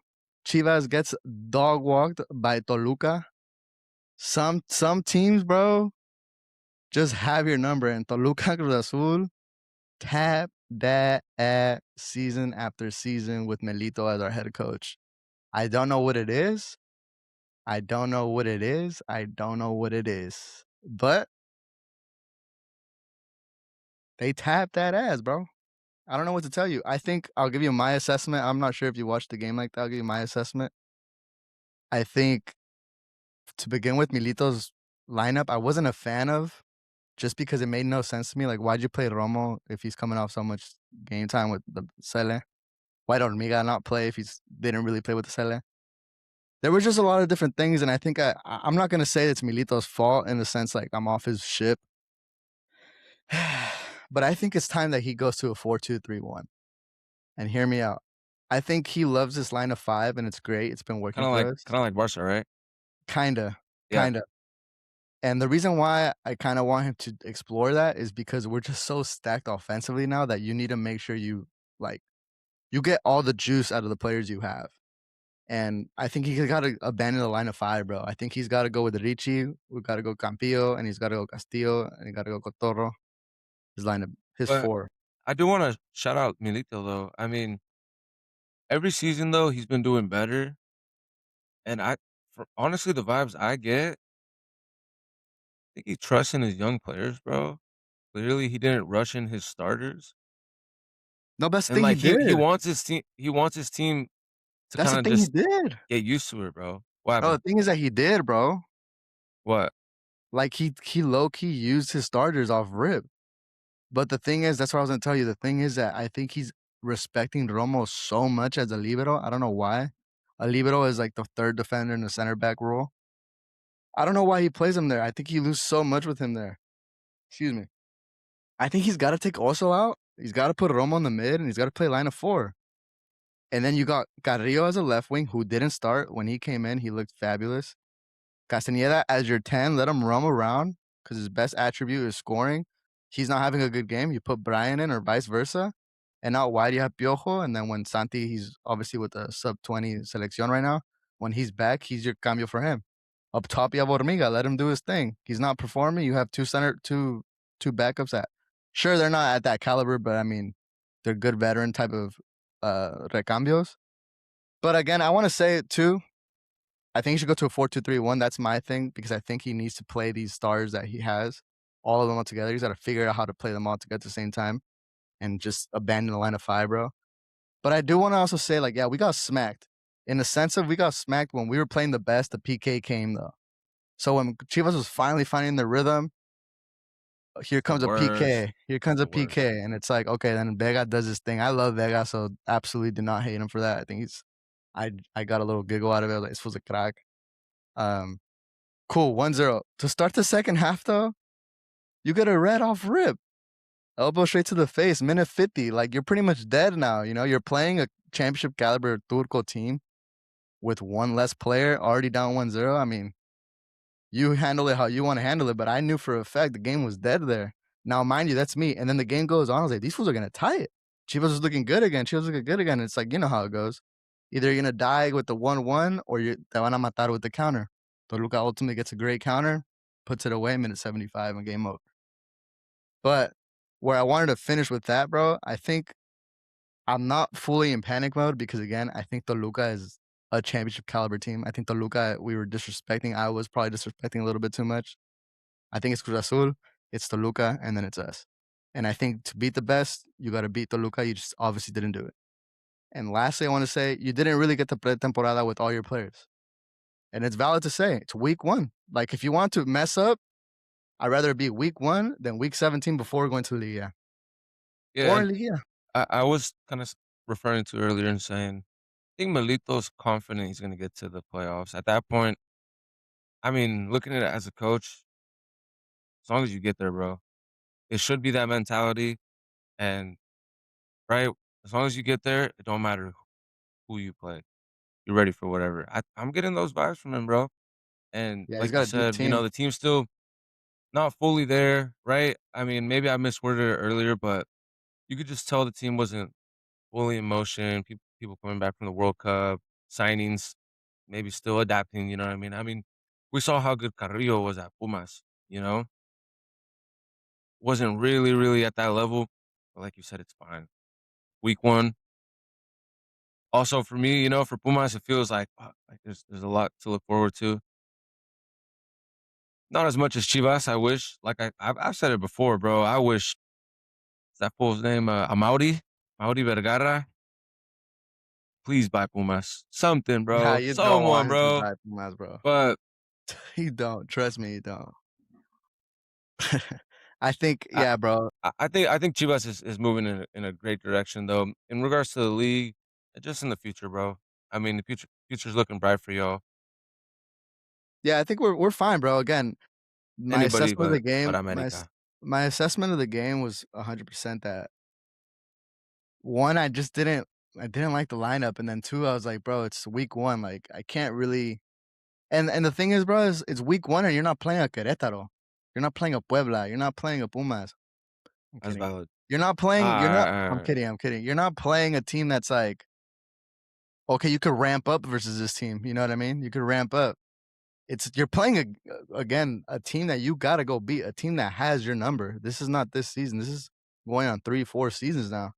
Chivas gets dog walked by Toluca. Some teams, bro, just have your number. And Toluca Cruz Azul tap that ass season after season with Melito as our head coach. I don't know what it is. I don't know what it is. I don't know what it is. But they tap that ass, bro. I don't know what to tell you. I think I'll give you my assessment. I'm not sure if you watched the game like that. I'll give you my assessment. I think to begin with, Milito's lineup, I wasn't a fan of just because it made no sense to me. Like, why'd you play Romo if he's coming off so much game time with the Sele? Why'd Ormiga not play if he's didn't really play with the Sele? There was just a lot of different things, and I think I'm not gonna say it's Milito's fault in the sense like I'm off his ship, but I think it's time that he goes to a 4-2-3-1. And hear me out. I think he loves this line of 5, and it's great. It's been working for us. Kind of like Barca, right? Kinda, Yeah. kinda. And the reason why I kind of want him to explore that is because we're just so stacked offensively now that you need to make sure you like you get all the juice out of the players you have. And I think he got to abandon the line of 5, bro. I think he's got to go with Ricci. We got to go Campillo, and he's got to go Castillo, and he got to go Cotorro. His lineup, his But 4. I do want to shout out Milito though. I mean, every season though he's been doing better, and honestly, the vibes I get, I think he trusts in his young players, bro. Clearly, he didn't rush in his starters, No, that's the and thing he like he did. wants his team. He wants his team to That's kind the of thing he just did. get used to it, bro. What No, the happened? thing is that he did, bro. What? Like he low key used his starters off rip. But the thing is, that's what I was gonna tell you. The thing is that I think he's respecting Romo so much as a libero. I don't know why. A libero is like the third defender in the center back role. I don't know why he plays him there. I think he loses so much with him there. Excuse me. I think he's got to take Oso out. He's got to put Romo in the mid, and he's got to play line of 4. And then you got Carrillo as a left wing, who didn't start when he came in. He looked fabulous. Castaneda as your 10, let him roam around because his best attribute is scoring. He's not having a good game. You put Brian in or vice versa. And out wide, you have Piojo. And then when Santi, he's obviously with the sub 20 selección right now. When he's back, he's your cambio for him. Up top, you have Hormiga. Let him do his thing. He's not performing. You have two backups at. Sure, they're not at that caliber, but I mean, they're good veteran type of recambios. But again, I want to say it too. I think he should go to a 4-2-3-1. That's my thing because I think he needs to play these stars that he has, all of them all together. He's got to figure out how to play them all together at the same time and just abandon the line of 5, bro. But I do want to also say, like, yeah, we got smacked. In the sense of we got smacked when we were playing the best, the PK came, though. So when Chivas was finally finding their rhythm, here The comes a worst. PK. Here comes The a worst. PK. And it's like, okay, then Vega does his thing. I love Vega, so absolutely do not hate him for that. I think I got a little giggle out of it, like, "This was a crack." Um, cool, 1-0. To start the second half, though, you get a red off rip. Elbow straight to the face, minute 50, like, you're pretty much dead now, you know? You're playing a championship caliber Turco team with 1 less player, already down 1-0. I mean, you handle it how you wanna handle it, but I knew for a fact the game was dead there. Now, mind you, that's me, and then the game goes on, I was like, "These fools are gonna tie it." Chivas was looking good again, Chivas looking good again, it's like, you know how it goes. Either you're gonna die with the 1-1 or you te van a matar with the counter. Toluca ultimately gets a great counter, puts it away, minute 75, and game over. But where I wanted to finish with that, bro, I think I'm not fully in panic mode because, again, I think Toluca is a championship caliber team. I think Toluca, we were disrespecting. I was probably disrespecting a little bit too much. I think it's Cruz Azul, it's Toluca, and then it's us. And I think to beat the best, you got to beat Toluca. You just obviously didn't do it. And lastly, I want to say you didn't really get the pretemporada with all your players. And it's valid to say it's week one. Like, if you want to mess up, I'd rather it be week one than week 17 before going to Liga Yeah, or and in Liga. I was kind of referring to earlier and saying, I think Melito's confident he's going to get to the playoffs. At that point, I mean, looking at it as a coach, as long as you get there, bro, it should be that mentality. And right, as long as you get there, it don't matter who you play. You're ready for whatever. I'm getting those vibes from him, bro. And Yeah, he's like you got a deep said, you know, team. the team's still not fully there, right? I mean, maybe I misworded it earlier, but you could just tell the team wasn't fully in motion. People coming back from the World Cup, signings, maybe still adapting. You know what I mean? I mean, we saw how good Carrillo was at Pumas. You know, wasn't really at that level, but like you said, it's fine. Week one. Also, for me, you know, for Pumas, it feels like there's a lot to look forward to. Not as much as Chivas. I wish, like I've said it before, bro. I wish is that fool's name, Amauri Vergara. Please buy Pumas. Something, Yeah, bro. you don't Someone, want him to bro. die from us, bro. But You don't. Trust me, you don't. I think, I, yeah, bro. I think Chivas is moving in a great direction though. In regards to the league, just in the future, bro. I mean, the future's looking bright for y'all. Yeah, I think we're fine, bro. Again, my Anybody assessment of the but game, America. my assessment of the game was 100% that one, I didn't like the lineup, and then two, I was like, bro, it's week one. Like, I can't really. And the thing is, bro, is it's week one, and you're not playing a Querétaro, you're not playing a Puebla, you're not playing a Pumas. I'm That's kidding. valid. You're not playing. You're not. I'm Alright. kidding. I'm kidding. You're not playing a team that's like, okay, you could ramp up versus this team. You know what I mean? You could ramp up. It's you're playing again a team that you gotta go beat, a team that has your number. This is not this season. This is going on 3, 4 seasons now.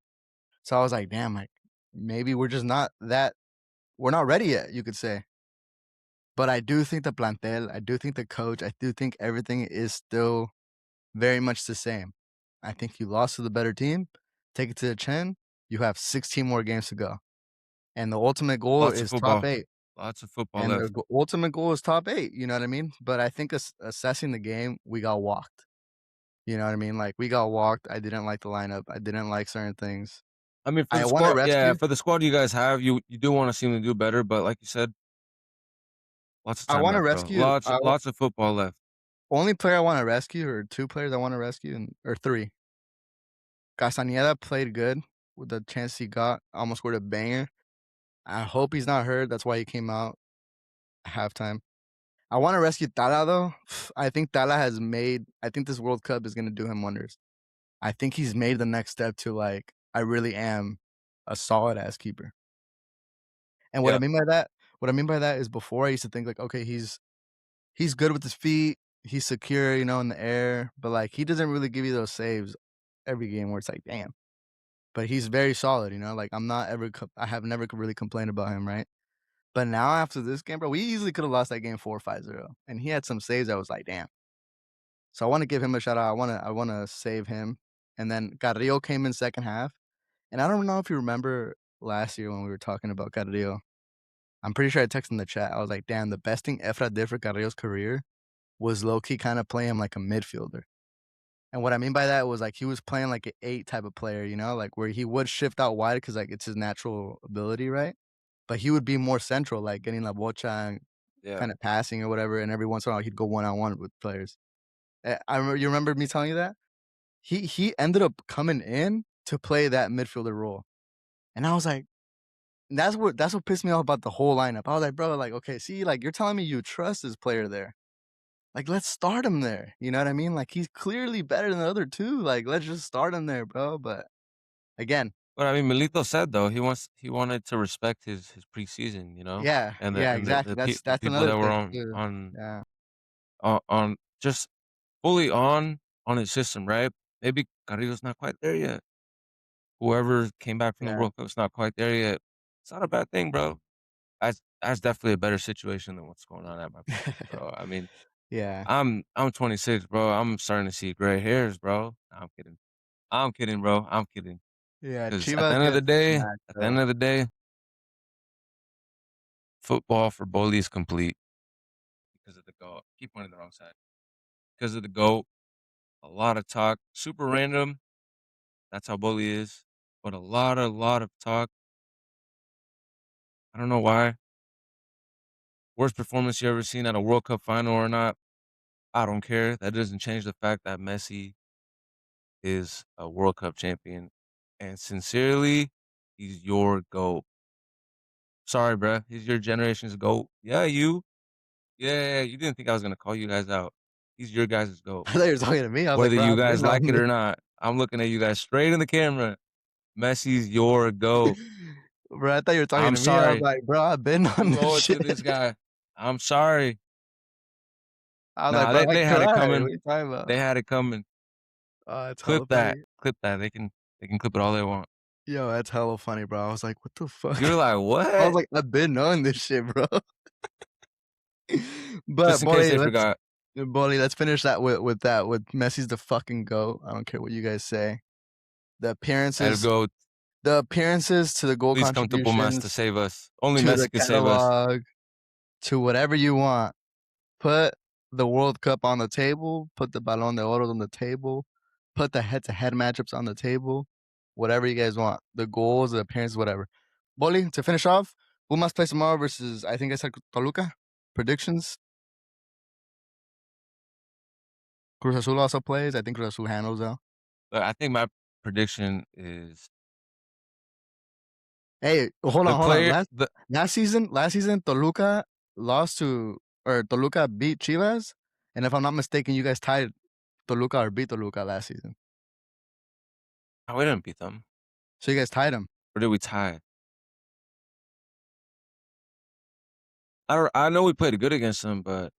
So I was like, damn, like maybe we're just not that we're not ready yet, you could say. But I do think the plantel, I do think the coach, I do think everything is still very much the same. I think you lost to the better team, take it to the chin, you have 16 more games to go. And the ultimate goal Lots of is top football. 8. Lots of football And left. ultimate goal is top 8, you know what I mean? But I think assessing the game, we got walked. You know what I mean? Like, we got walked. I didn't like the lineup. I didn't like certain things. I mean, for I the wanna squad, yeah, rescue for the squad you guys have, you do want to see them to do better, but like you said, lots of I time wanna left, bro. rescue Lots of football left. only player I wanna rescue or 2 players I wanna rescue and or 3. Castañeda played good with the chance he got, almost scored a banger. I hope he's not hurt, that's why he came out at halftime. I wanna rescue Tala, though. I think this World Cup is gonna do him wonders. I think he's made the next step to, like, I really am a solid ass keeper. And Yeah, what I mean by that is before I used to think, like, okay, he's good with his feet, he's secure, you know, in the air, but, like, he doesn't really give you those saves every game where it's like, "Damn." But he's very solid, you know, like, I have never really complained about him, right? But now after this game, bro, we easily coulda lost that game 4 or 5-0, and he had some saves that was like, "Damn." So I wanna give him a shout out, I wanna save him, and then Carrillo came in second half, and I don't know if you remember last year when we were talking about Carrillo. I'm pretty sure I texted in the chat, I was like, "Damn, the best thing Efra did for Carrillo's career was low-key kinda play him like a midfielder." And what I mean by that was, like, he was playing like an 8 type of player, you know, like, where he would shift out wide because like, it's his natural ability, right? but he would be more central, like getting la bocha and Yeah. kind of passing or whatever. And every once in a while, he'd go one on one with players. I remember, you remember me telling you that he ended up coming in to play that midfielder role, and I was like, that's what pissed me off about the whole lineup. I was like, bro, like, okay, see, like you're telling me you trust this player there. Like, let's start him there. You know what I mean? Like, he's clearly better than the other two. Like, let's just start him there, bro. But again, But I mean, Milito said though he wanted to respect his preseason, you know, yeah, yeah, and exactly. the That's people another that were thing too. on Yeah, on just fully on his system, right? Maybe Carrillo's not quite there yet. Whoever came back from the yeah, World Cup's not quite there yet. It's not a bad thing, bro. That's definitely a better situation than what's going on at my position, bro. I mean, yeah, I'm 26, bro. I'm starting to see gray hairs, bro. Nah, I'm kidding. I'm kidding, bro. I'm kidding. yeah. Because Chivas gets smacked at the up. end of the day, football for Bully is complete because of the goal. Keep pointing the wrong side. Because of the goal, a lot of talk, super random. That's how Bully is. But lot of talk. I don't know why. Worst performance you ever seen at a World Cup final or not? I don't care. That doesn't change the fact that Messi is a World Cup champion. And sincerely, he's your GOAT. Sorry, bruh. He's your generation's GOAT. Yeah, you. Yeah, you didn't think I was gonna call you guys out. He's your guys' GOAT. I thought you were talking to me. I was like, Whether bro, you I've guys been on like it this. or not, I'm looking at you guys straight in the camera. Messi's your GOAT. Bro, I thought you were talking I'm to me. I was sorry. like, bro, I've been on You this owe it shit. to this guy. I'm sorry. I was like, Nah, bro, I they had it cried. What are coming. you talking about? They had it coming. It's hella funny. Clip that. They can clip it all they want. Yo, that's hella funny, bro. I was like, what the fuck? You're like, I was what? like, I've been on this shit, bro. But Just in case Bolly, they forgot. let's finish that with that with Messi's the fucking GOAT. I don't care what you guys say. The El appearances, GOAT. to the goal Please come to Pumas to contributions, save us. Only to the Messi can save us. catalog, to whatever you want. Put the World Cup on the table. Put the Balón de Oro on the table. Put the head-to-head matchups on the table. Whatever you guys want. The goals, the appearances, whatever. Bolly, to finish off, Pumas plays tomorrow versus, I think I said Toluca. Predictions? Cruz Azul also plays. I think Cruz Azul handles though. But I think my prediction is Hey, hold the on, hold on. player the Last season, Toluca lost to, or Toluca beat Chivas, and if I'm not mistaken, you guys tied Toluca or beat Toluca last season. we didn't beat them. So you guys tied them. Or did we tie? I know we played good against them, but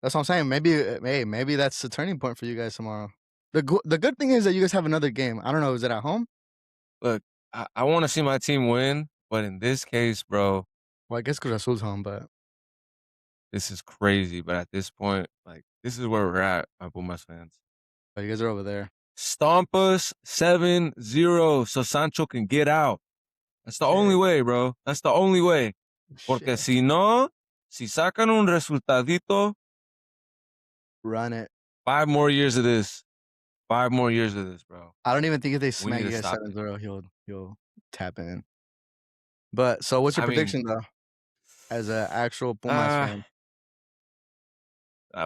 That's what I'm saying. Maybe, hey, maybe that's the turning point for you guys tomorrow. The good thing is that you guys have another game. I don't know. Is it at home? look, I want to see my team win, but in this case, bro, Well, I guess Cruz Azul's home, but this is crazy. But at this point, like this is where we're at, my Pumas fans. you guys are over there. Stomp us 7-0 so Sancho can get out. That's the only Shit, way, bro. That's the only way. Porque shit. si no, si sacan un resultadito, Run it. 5 more years of this. 5 more years of this, bro. I don't even think if they We need smack to you guys stop it. 7-0, he'll tap in. But so, what's your I mean, prediction though, as an actual Pumas uh, fan?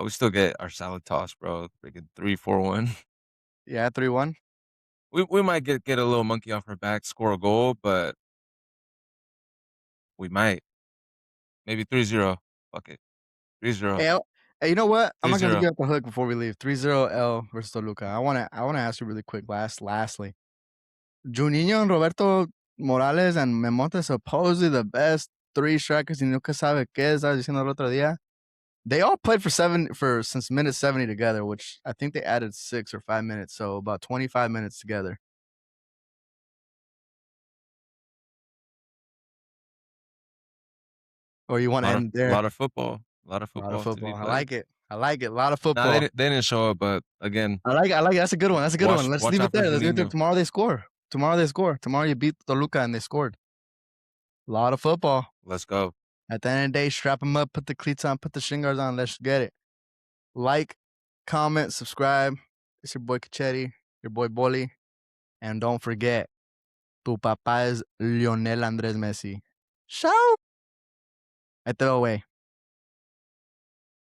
we still get our salad toss, bro. Freaking 3-4-1. Yeah, 3-1. We might get a little monkey off our back, score a goal, but we might. Maybe 3-0. Fuck it. 3-0. Hey, hey, you know what? I'm not gonna leave 3-0. you off the hook before we leave. 3-0 L versus Toluca. I wanna ask you really quick. Lastly, Juninho and Roberto Morales and Memote supposedly the best three strikers. Y nunca sabe qué. Estaba diciendo el otro día. They all played for since minute 70 together, which I think they added 6 or 5 minutes, so about 25 minutes together. Or you want to end there? Lot of football. A lot of A lot of football to football. be I played. like it. I like it. A lot of Nah, football. they didn't show up, but again, I like it. I like it. That's a good one. That's a good one. Let's watch leave it out for there. Let's leave it there. Juninho. Tomorrow they score. Tomorrow they score. Tomorrow you beat Toluca and they scored. A lot of football. Let's go. At the end of the day, strap them up, put the cleats on, put the shin guards on. Let's get it. Like, comment, subscribe. It's your boy Cachetti, your boy Bolly. And don't forget, tu papá es Lionel Andrés Messi. Ciao. I throw away.